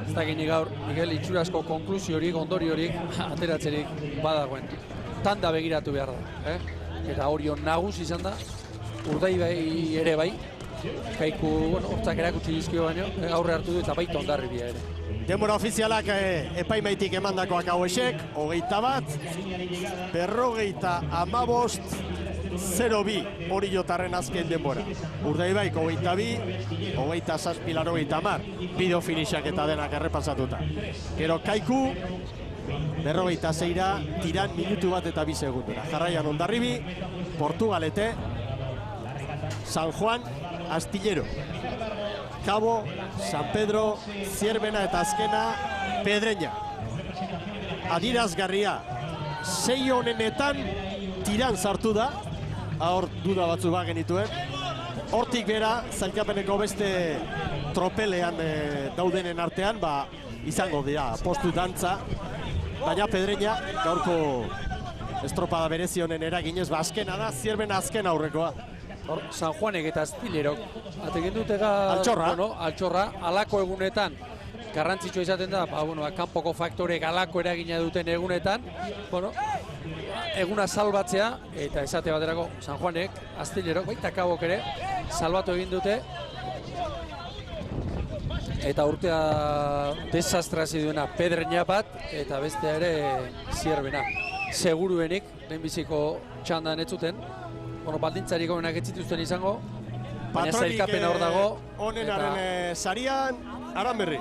Ez da gini gaur, Miguel, itxurazko konklusiorik, ondoriorik, ateratzerik badagoen. Tanda begiratu behar da. Eta Orion nagus izan da, Urdaibai ere bai, Kaiku, hortzak erakutsi dizkio baino, aurre hartu du eta baita Hondarribia ere. Denbora ofizialak epaimaitik emandakoak hauesek, 21, 55, 0-2 hori jotarren azken denbora. Urdaibaik 22, 27, 80, bideo finishak eta denak errepasatuta. Gero Kaiku, 46ra, Tiran minutu bat eta 2 segundura. Jarraian Hondarribi, Portugalete, San Juan, Astillero, Cabo, San Pedro, Zierbena eta azkena Pedreña. Adirazgarria, 6 honenetan Tiran sartu da, hor duda batzu ba genituen. Hortik bera, zailkapeneko beste tropelean daudenen artean, izango dira postu dantza, baina Pedreña gaurko estropada berezi honen eraginez, azkena da, Zierbena azken aurrekoa. San Juanek eta Astillerok atekin dutega altxorra, alako egunetan garrantzitsua izaten da, kanpoko faktorek alako eragina duten egunetan, eguna salbatzea, eta esate baterako San Juanek, Astillerok, baita Kabok ere, salbatu egin dute, eta urtea desastrazi duena Pedreña bat, eta bestea ere Zierbena. Seguruenik, lehenbiziko txandan ez zuten, baldintzarik honenak ez zituzten izango, baina zailkapena hor dago. Honenaren sarian, Aranberri.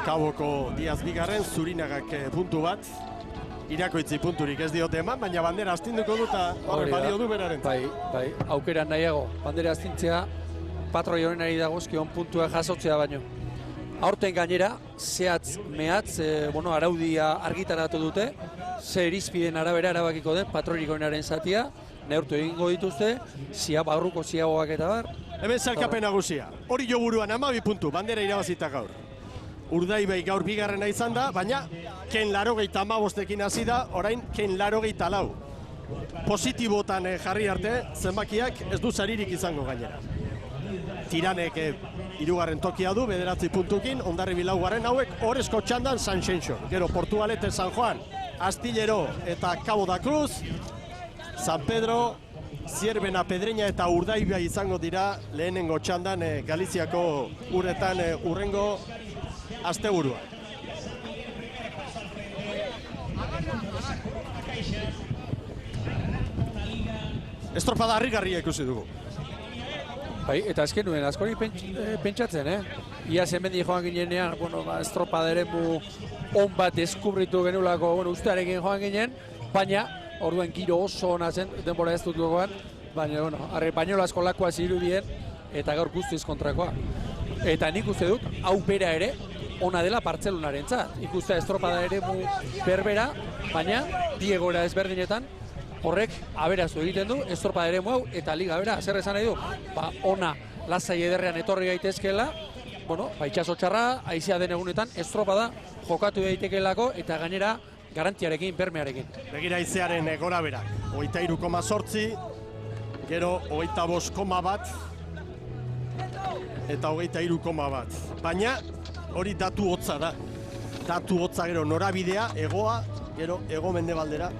Kaboko Diaz bigarren, Zurinagak puntu bat. Irakoitzi punturik ez diote eman, baina bandera astinduko du eta horre balio du beraren. Bai, aukeran nahiago. Bandera astintzea, patroi honenari dagozkion puntua jasotzea baino. Aurten gainera, zehatz mehatz, araudia argitaratu dute, ze irizpideen arabera erabakiko den patroirik honenaren zatia, neurtu egingo dituzte, barruko ziagoak eta bar. Hemen zailkapen nagusia. Hori jo buruan 12 puntu, bandera irabazita gaur. Urdaibai gaur bigarrena izan da, baina Ken 85ekin hasi da, orain Ken 84. Positibotan jarri arte, zenbakiak ez du saririk izango gainera. Tiranek hirugarren tokia du, 9 puntukin, Hondarribi laugarren, hauek orezko txandan San Xenxo. Gero Portugalete, San Juan, Astillero eta Cabo da Cruz, San Pedro, Zierbena, Pedreña eta Urdaibai izango dira lehenengo txandan Galiziako uretan urrengo asteburua. Estropada harrigarria ikusi dugu. Bai, eta azken nuen, askori pentsatzen, Iaz hemendik joan ginenean, estropada eremu on bat deskubritu genulako, ustearekin joan ginen, baina, orduan giro oso ona zen, denbora ez dut gogoan, baina, bainolazko lakoa zirudien, eta gaur guztiz kontrakoa. Eta nik uste dut, hau bera ere, ona dela Bartzelonarentzat. Ikustea estropada eremu berbera, baina, bi egoera ezberdinetan, horrek aberazu egiten du, estropada eremu hau, eta liga bera, zer esan nahi du? Ona, lasai ederrean etorri gaitezkeela, itxaso txarra, haizea den egunetan, estropada jokatu daitekeelako, eta gainera, garantiarekin, bermearekin. Begira haizearen gora berak, 23,8, gero 25,1, eta 23,1. Baina, hori datu hotza da. Datu hotza gero norabidea, egoa, gero ego mendebaldera.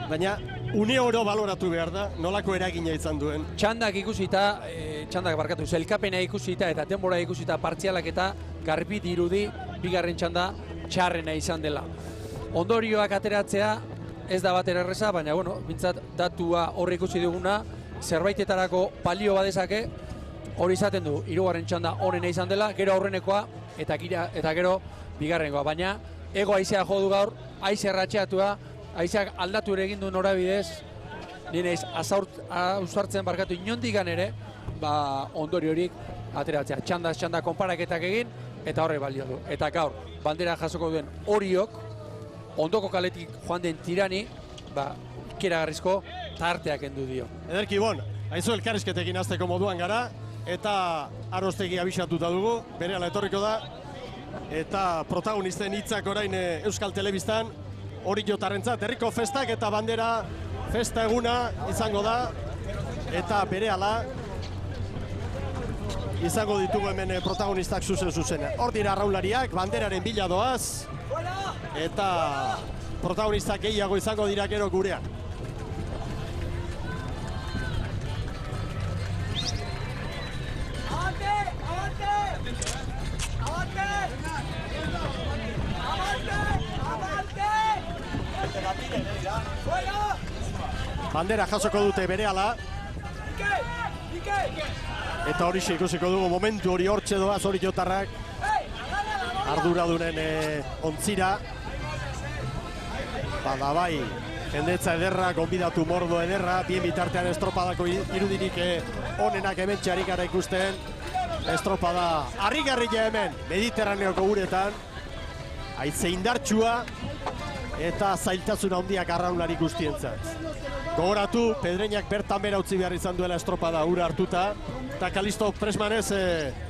Baina, une oro baloratu behar da, nolako eragina izan duen. Txandak ikusita, zelkapena ikusita eta denbora ikusita partzialak eta garbi dirudi bigarren txanda txarrena izan dela. Ondorioak ateratzea ez da batera erreza, baina, bintzat datua horre ikusi duguna, zerbaitetarako balio badezake, hori izaten du, hirugarren txanda onena izan dela, gero aurrenekoa eta gero bigarrengoa, baina ego haizea jo du gaur, haize erratxeatua, haizeak aldatu ere egin du norabidez, nire ausartzen barkatu inondikan ere, ondoriorik ateratzea, txanda konparaketak egin, eta horre balio du. Eta gaur, bandera jasoko duen Oriok, ondoko kaletik joan den Tirani, ikeragarrizko tarteak endu dio. Ederki bon, haizu elkarrizketekin azteko moduan gara, eta Arostegi abisatuta dugu, berehala etorriko da, eta protagonisten hitzak orain Euskal Telebistan, Oriotarrentzat herriko festak eta bandera festa eguna izango da, eta berehala izango ditugu hemen protagonistak zuzen. Hor dira arraunlariak, banderaren bila doaz, eta protagonistak gehiago izango dira gero gurean. Bandera jasoko dute berehala. Eta hori ikusiko dugu momentu hori hortxe doaz Oriotarrak arduradunen ontzira. Bai, jendetza ederra, gonbidatu mordo ederra, bien bitartean estropadako irudirik onenak hementxe ari gara ikusten. Estropada harrigarria hemen, Mediterraneoko uretan, haize indartsua eta zailtasun handiak arraunlari guztientzat. Gogoratu, Pedreñak bertan bera utzi behar izan duela estropada ura hartuta, eta Kalisto Presmanez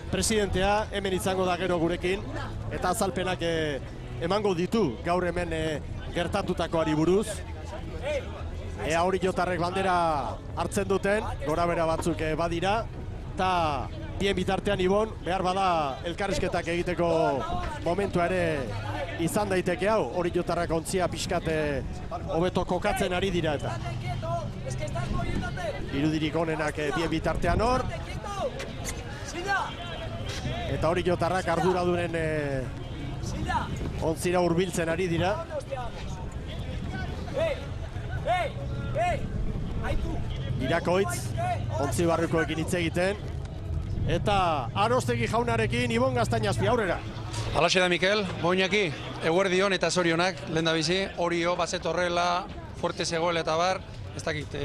presidentea hemen izango da gero gurekin, eta azalpenak emango ditu gaur hemen gertatutakoari buruz. Ea Oriotarrek bandera hartzen duten, gora bera batzuk badira, eta bien bitartean Ibon, behar bada elkarrizketak egiteko momentua ere izan daiteke hau, Oriotarrak ontzia pixkat hobeto kokatzen ari dira eta. Irudirik onenak bien bitartean hor. Eta Oriotarrak arduradunen ontzira hurbiltzen ari dira. Irakoitz, ontzi barrukoekin hitz egiten. Eta Arostegi jaunarekin Ibon Gaztainazpi aurrera. Alaxe da Mikel, Boñaki, eguerdion eta zorionak, lehen da bizi, Orio, bazet horrela, fuerte zegoela eta bar, ez dakit,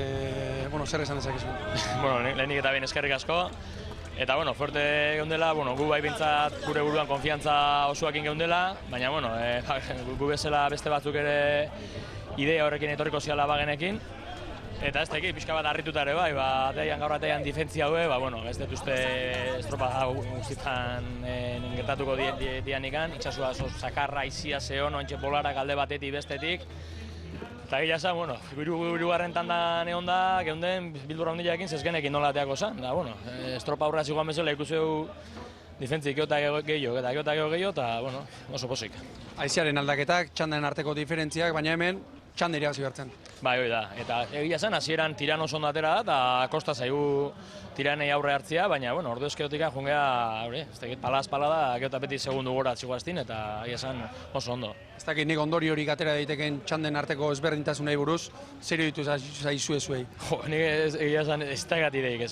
zer esan dezakezu? Lehenik eta behin eskerrik asko, eta fuerte geundela, gu bai bintzat gure buruan konfiantza osoakin geundela, baina gu bezala beste batzuk ere idea horrekin etorriko ziala bagenekin, eta ez dakit, pixka bat harrituta ere bai, gaur atean difentzia hue, ez dut uste estropada guztietan gertatuko dianikan, itxasua sakarra, izia, zeon, ointxe bolarak alde batetik bestetik, eta gila esan, hirugarren tandan egon da, geunden bildurra hundiakin zezgenekin nola ateako zan, da, estropa aurra zigoan bezala ikuseu difentzik geota gehiago, eta, oso posik. Aiziaren aldaketak, txandaren arteko diferentziak, baina hemen, txanda irabazi bertzen. Bai, hori da, eta egia zen, hasieran Tiran oso ondo atera da, eta kosta zaigu Tiranei aurre hartzia, baina, ordu eskeotik jungea, ez dakit, palaz-pala da, geota beti segundu gora txiguaztin, eta egia zen oso ondo. Ez dakit, nik ondori horik atera daiteken txanden arteko ezberdintasunei buruz, zer ditu zaizu ezuei? Jo, nik egia zen, ez da egatideik,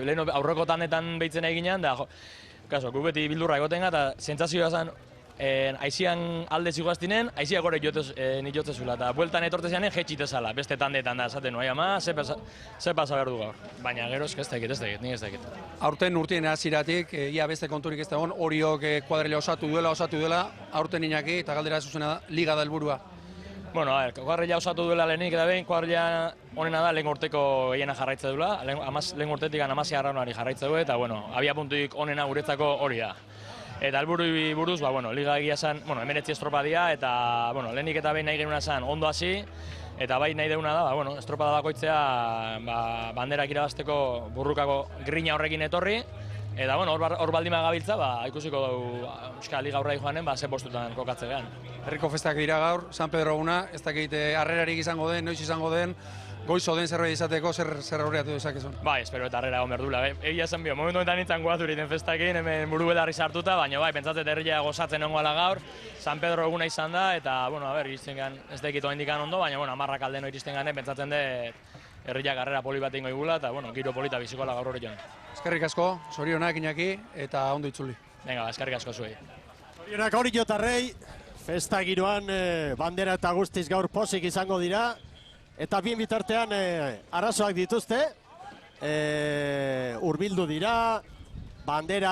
lehen aurreko tanetan behitzen eginean, da, gu beti bildurra egoten eta sentsazioa zen, aizian alde ziguaztinen, aiziak horrek nik jotzezula, eta bueltan etortezeanen jetxitezala, beste tandetan da, esaten nuen, ze pasa behar du gaur. Baina gero ez dakit, nik ez dakit. Aurten urtien aziratik, ia beste konturik ez dagoen, Oriok kuadrilla osatu duela, aurten Iñaki, eta galdera zuzena da, liga da helburua. Kuadrilla osatu duela lehenik eta behin, kuadrilla honena da lehen urteko gehiena jarraitza duela, lehen urtetik amazia arraunari jarraitza du, eta abia puntuik honena guretzako hori da. Eta helburui buruz, liga egia zen, hemenetzi estropadia, eta lehenik eta behin nahi genuna zen ondo hasi, eta bai nahi deuna da, estropada bakoitzea banderak irabazteko burrukako grina horrekin etorri, eta hor baldima gabiltza, ikusiko dugu Euskal Liga aurra joanen, ze postutan kokatzean. Herriko festak dira gaur, San Pedro eguna, ez dakit harrerarik izango den, noiz izango den, goizo den zerbait izateko, zer aurreatu dezakezun? Bai, espero eta harrera egon behar duela. Egia esan bio, momentu honetan nintzen goazuriten festakin, hemen buru belarri sartuta, baina bai, pentsatzen herria gozatzen ongoala gaur, San Pedro eguna izan da, eta, iristen gan, ez dakit oa indikan ondo, baina, amarrak aldeno iristen gane, pentsatzen dut herriak harrera poli bat ingo igula, eta, bueno, giro polita bizikola gaur horretan. Eskerrik asko, zorionak Iñaki, eta ondo itzuli. Venga, eskerrik asko zuei. Zorionak hori jotarrei, festa giroan bandera eta guztiz gaur pozik izango dira, eta bien bitartean arazoak dituzte, hurbildu dira, bandera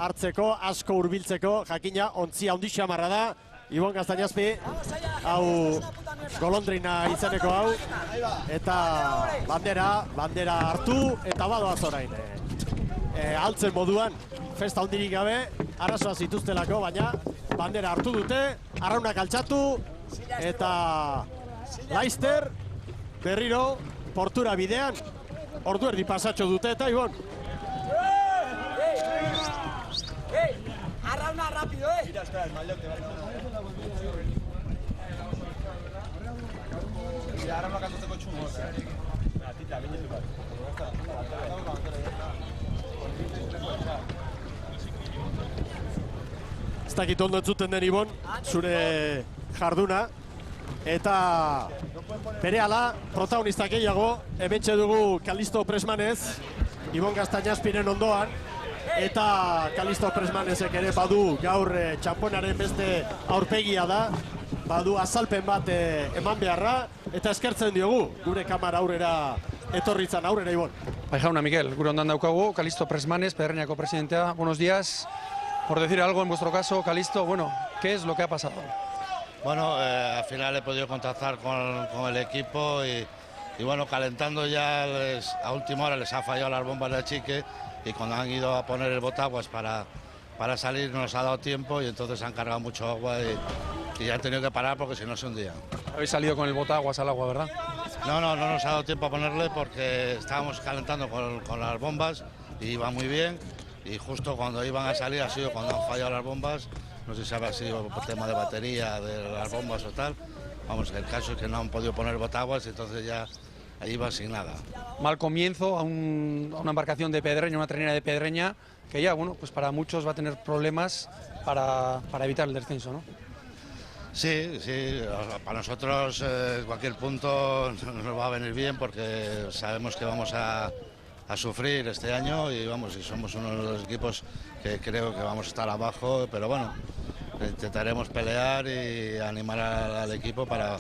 hartzeko, asko hurbiltzeko, jakina, ontzia handi xamarra da, Ibon Gaztañazpi, hau golondrina izeneko hau, eta bandera hartu, eta badoaz orain. Altzen moduan, festa hondirik gabe, arazoa zituztelako, baina bandera hartu dute, arraunak altxatu, eta Laister, berriro, portura bidean, ordu erdi pasatxo dute, eta Ibon. Arrauna rápido, Mira, espera, el mallote, vale. Mira, ahora no canto con chumos. Tita, vine tu Ez dakit ondo entzuten den Ibon, zure jarduna, eta berehala protagonistak gehiago, hementxe dugu Kalisto Presmanez, Ibon Gaztañazpiren ondoan, eta Kalisto Presmanezek ere badu gaur txamponaren beste aurpegia da, badu azalpen bat eman beharra, eta eskertzen diogu gure kamara aurrera etorritzan aurrera Ibon. Bai jauna, Mikel, gure ondan daukagu, Kalisto Presmanez, Pedreñako presidentea, buenos días. Por decir algo en vuestro caso, Kalisto, bueno, ¿qué es lo que ha pasado? Bueno, al final he podido contactar con el equipo y bueno, calentando ya a última hora les ha fallado las bombas de achique y cuando han ido a poner el botaguas para salir no nos ha dado tiempo y entonces han cargado mucho agua y ya han tenido que parar porque si no se hundían. Habéis salido con el botaguas al agua, ¿verdad? No nos ha dado tiempo a ponerle porque estábamos calentando con las bombas y iba muy bien y justo cuando iban a salir ha sido cuando han fallado las bombas, no sé si habrá sido por tema de batería de las bombas o tal. Vamos, el caso es que no han podido poner botaguas y entonces ya ahí iban sin nada. Mal comienzo a una embarcación de Pedreña, una trenera de Pedreña, que ya, bueno, pues para muchos va a tener problemas para evitar el descenso, ¿no? Sí, para nosotros cualquier punto nos va a venir bien porque sabemos que vamos a sufrir este año y vamos, y somos uno de los equipos que creo que vamos a estar abajo, pero bueno, intentaremos pelear y animar al equipo para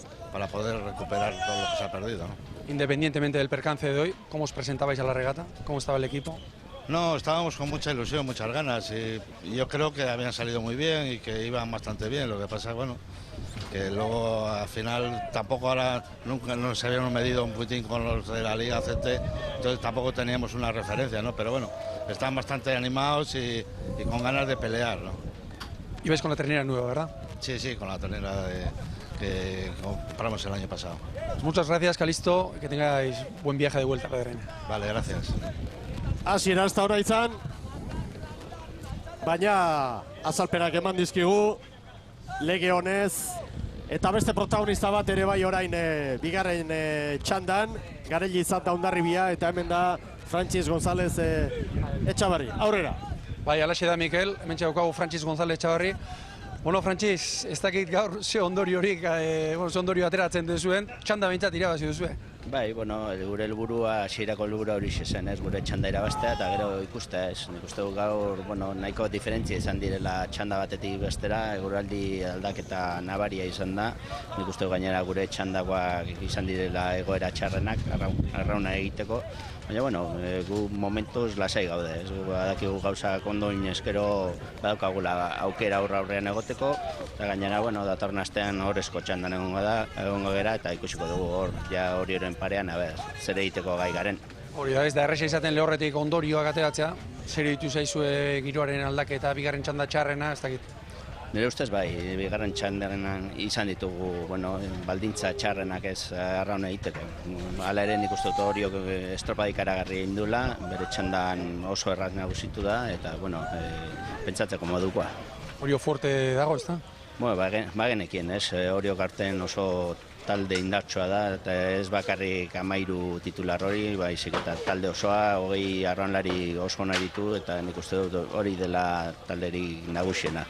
poder recuperar todo lo que se ha perdido, ¿no? Independientemente del percance de hoy, ¿cómo os presentabais a la regata? ¿Cómo estaba el equipo? No, estábamos con mucha ilusión, muchas ganas y yo creo que habían salido muy bien y que iban bastante bien. Lo que pasa es bueno, que luego al final tampoco ahora nunca nos habíamos medido un putín con los de la Liga CT, entonces tampoco teníamos una referencia, ¿no? Pero bueno, están bastante animados y con ganas de pelear, ¿no? Y ves con la ternera nueva, ¿verdad? Sí, con la ternera que compramos el año pasado. Pues muchas gracias, Kalisto, que tengáis buen viaje de vuelta a Pedreña. Vale, gracias. Hasiera ez da ora izan, baina azalpenak eman dizkigu lege honez, eta beste protagonista bat ere bai orain bigarren txandan, Garelli izan da Hondarribia, eta hemen da Frantxis González Etxabarri. Aurrera. Bai, alaxe da, Mikel, hemen txaukagu Frantxis González Etxabarri. Bueno, Frantxis, ez dakit gaur ze ondoriorik, ze ondorio ateratzen duzuen, txanda behintzat irabazi duzue. Bai, bueno, gure helburua, hasierako helburua hori zen, ez, gure txanda irabaztea eta gero ikustea, ez. Nik uste gaur, bueno, nahiko diferentzia izan direla txanda batetik bestera, eguraldi aldaketa nabaria izan da. Nik uste gainera gure txandakoak izan direla egoera txarrenak, arrauna egiteko. Baina, bueno, gu momentuz lasai gaude, ez. Badakigu gauzak ondoin eskero badaukagula aukera aurrean egoteko, eta gainera, bueno, datorren astean horrezko txandan egongo gera, eta ikusiko dugu hor, ja horioren parean, zer egiteko gai garen. Hori da, ez da erresa izaten lehorretik ondorioak ateratzea, zer ditu zaizue giroaren aldaketa, bigarren txanda txarrena, ez dakit. Nire ustez bai, bigarren txandan izan ditugu, bueno, baldintza txarrenak ez arrauna egiteko. Hala ere nik uste dut horiok estropadik aragarri indula, bere txandan oso erraz nagusitu da, eta, bueno, pentsatzeko modukoa. Horio fuerte dago, ez da? Bueno, bagenekien, ez, horiok arten oso talde indartsua da, eta ez bakarrik 13 titular hori, baizik eta talde osoa, 20 arraunlari oso ona ditu, eta nik uste dut hori dela talderik nagusiena.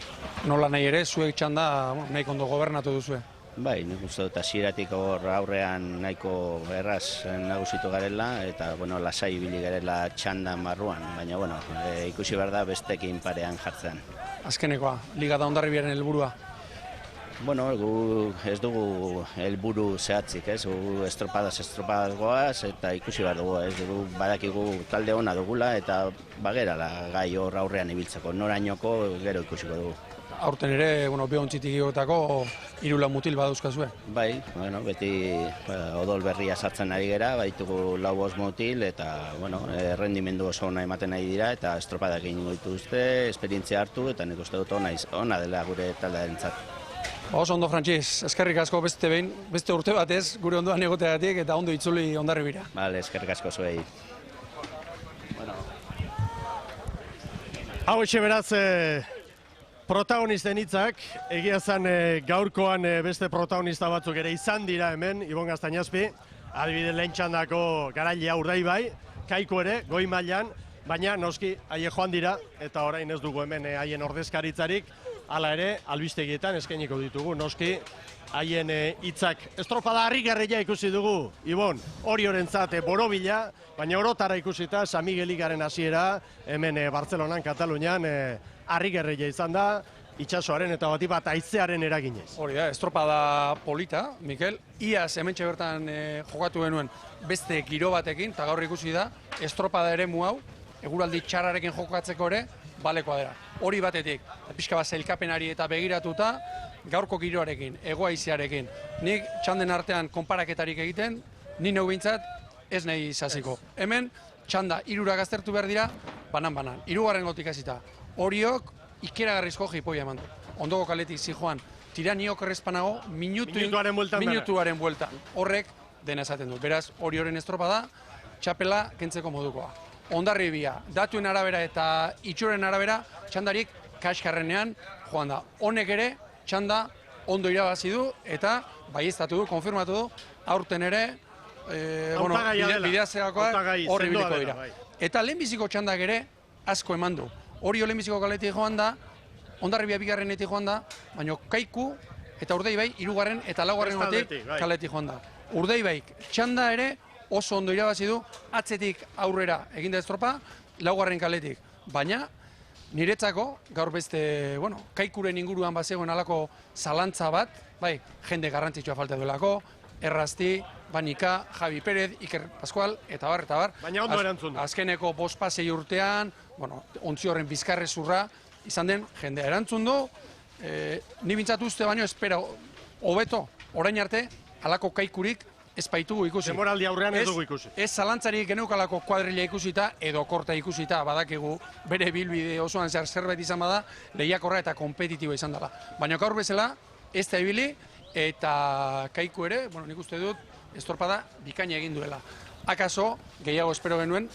Nola nahi ere, zuek txanda nahi ondo gobernatu duzue? Bai, nik uste dut hasieratik hor aurrean nahiko erraz nagusitu garela eta bueno, lasai ibili garela txandan barruan, baina bueno, ikusi behar da bestekin parean jartzen. Azkenekoa, Liga da Hondarribiaren helburua. Bueno, gu ez dugu helburu zehatzik, ez? Gu estropadaz goaz eta ikusi behar dugu, ez? Gu badakigu talde ona dugula eta bagerala gai hor aurrean ibiltzeko, norainoko gero ikusiko dugu. Aurten ere, behontzitik igotako 3 lau mutil badauzkazue. Bai, beti odol berria sartzen ari gera, baitugu 4-5 mutil eta errendimendu oso ona ematen nahi dira eta estropadak egingo dituzte, esperientzia hartu eta nik uste dut ona dela gure taldearentzat. Oso ondo, Frantxis, eskerrik asko beste urte batez gure ondoan egoteagatik eta ondo itzuli Hondarribira. Bale, eskerrik asko zuei. Hau etxe beraz, protagonisten hitzak, egia zen gaurkoan beste protagonista batzuk ere izan dira hemen, Ibon Gaztañazpi, adibide lehen txandako garailea Urdaibai, Kaiku ere, goi mailan, baina noski haie joan dira, eta orain ez dugu hemen haien ordezkaritzarik, hala ere, albistegietan eskainiko ditugu, noski haien hitzak estropada harrigarria ikusi dugu, Ibon, Oriorentzat borobila, baina orotara ikusita San Migueligaren hasiera, hemen Bartzelonan, Katalunian, harrigarria izan da, itsasoaren eta bati bat haizearen eraginez. Hori da, estropada polita, Mikel, iaz hementxe bertan jokatu genuen beste giro batekin, eta gaur ikusi da, estropada eremu hau, eguraldi txarrarekin jokatzeko ere, balekoa dira. Hori batetik, pixka bat zailkapenari eta begiratuta, gaurko giroarekin, egoaizearekin, nik txanden artean konparaketarik egiten, ni neu bintzat ez nahi izaziko. Hemen, txanda 3 aztertu behar dira, banan-banan, 3. gotik hasita. Horiok, ikeragarrizko jipoia eman du. Ondoko kaletik zijoan, tiraniok errezpanago, minutuaren bueltan. Horrek dena esaten du. Beraz, Orioren estropada, txapela kentzeko modukoa. Hondarribia, datuen arabera eta itxuren arabera, txandarik kaskarrenean joan da. Honek ere, txanda ondo irabazi du eta baieztatu du, konfirmatu du, aurten ere, bideazeakoak horri biliko dira. Eta lehenbiziko txandak ere, asko eman du. Orio lehenbiziko kaletik joan da, Hondarribia 2. joan da, baina Kaiku eta Urdaibai 3. eta 4. kaletik joan da. Urdaibai txanda ere oso ondo irabazi du, atzetik aurrera eginda estropa, 4. kaletik. Baina, niretzako, gaur beste, Kaikuren inguruan bazegoen alako zalantza bat, bai, jende garrantzitsua falta duelako, Errazti, Banika, Javi Pérez, Iker Pascual, eta bar. Baina ondo erantzun du. Azkeneko 5-6 urtean, ontzi horren bizkarrezurra, izan den, jendea erantzun du, ni bintzatu uste baino espera, hobeto, orain arte, alako Kaikurik ez baitugu ikusi. Demoraldi aurrean ez dugu ikusi. Ez zalantzarik geneukalako kuadrilla ikusita, edo korta ikusita, badakigu bere bilbide osoan zerbait izan bada, lehiakorra eta kompetitiboa izan dela. Baina gaur bezala, ez da ibili, eta Kaiku ere, nik uste dut, estropada bikaina egin duela. Akaso, gehiago espero genuen,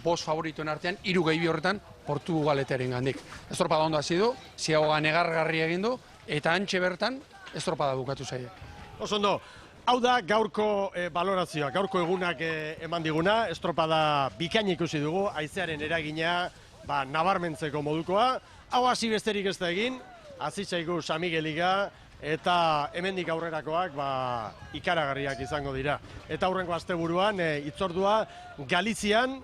5 favorituen artean, 3 gehi horretan, Portugaletaren gandik. Estropada ondo hasi du, ziagoa negargarri egin du, eta antxe bertan, estropada bukatu zaie. Oso ondo, hau da gaurko balorazioa, gaurko egunak eman diguna, estropada bikaina ikusi dugu, haizearen eragina nabarmentzeko modukoa. Hau hasi besterik ez da egin, hasi zaigu San Migueliga, eta hemendik aurrerakoak ikaragarriak izango dira. Eta aurrengo asteburuan hitzordua Galizian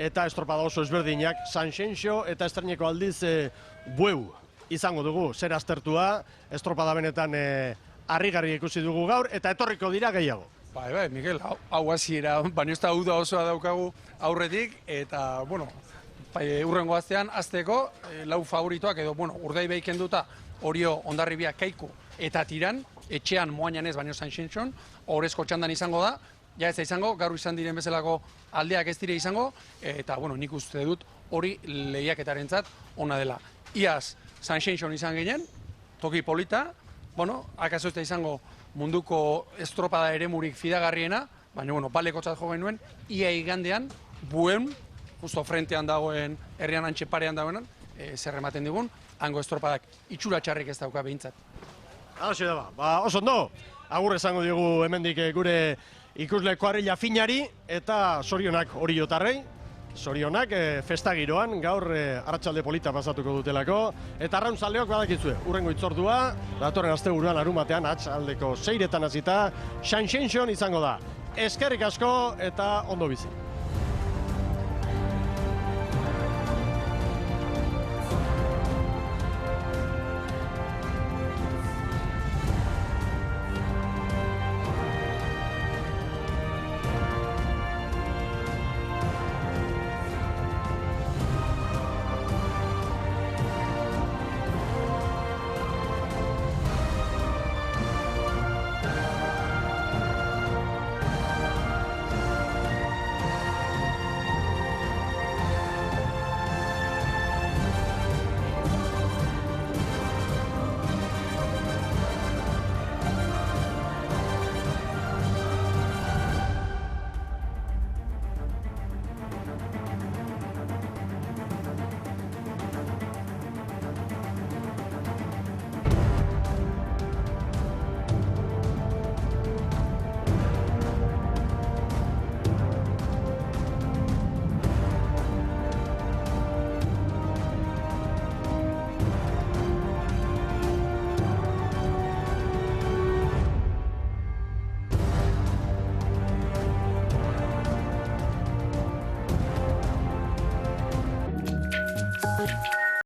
eta estropada oso ezberdinak San Xenxo eta estreineko aldiz Bueu izango dugu. Zer aztertua, estropada benetan harrigarri ikusi dugu gaur eta etorriko dira gehiago. Bai, Mikel, hau hasiera, baina ez da uda osoa daukagu aurretik eta, urrengo astean azteko 4 favoritoak edo, Urdaibai kenduta Orio, Hondarribia, Kaiku eta Tiran, etxean moainan ez, baina San Xenxon, horrezko txandan izango da, ja ez da izango, gaur izan diren bezalako aldeak ez dire izango, eta, nik uste dut hori lehiaketarentzat ona dela. Iaz, San Xenxon izan ginen, toki polita, akaso ez da izango munduko estropada eremurik fidagarriena, baina, balekotzat jo genuen, ia igandean, Bueun, justo frentean dagoen, herrian antxe parean dagoenan, zer ematen digun, hango estropadak itxura txarrik ez dauka behintzat. Hauxe da oso ondo, agur esango diogu hemendik gure ikusle kuadrilla finari eta zorionak Oriotarrei. Zorionak festa giroan, gaur arratsalde polita pasatuko dutelako, eta arraunzaleok badakizue, urrengo itzordua, datorren asteburuan arumatean atxaldeko 6etan hasita, Shenzhen izango da. Eskerrik asko eta ondo bizi.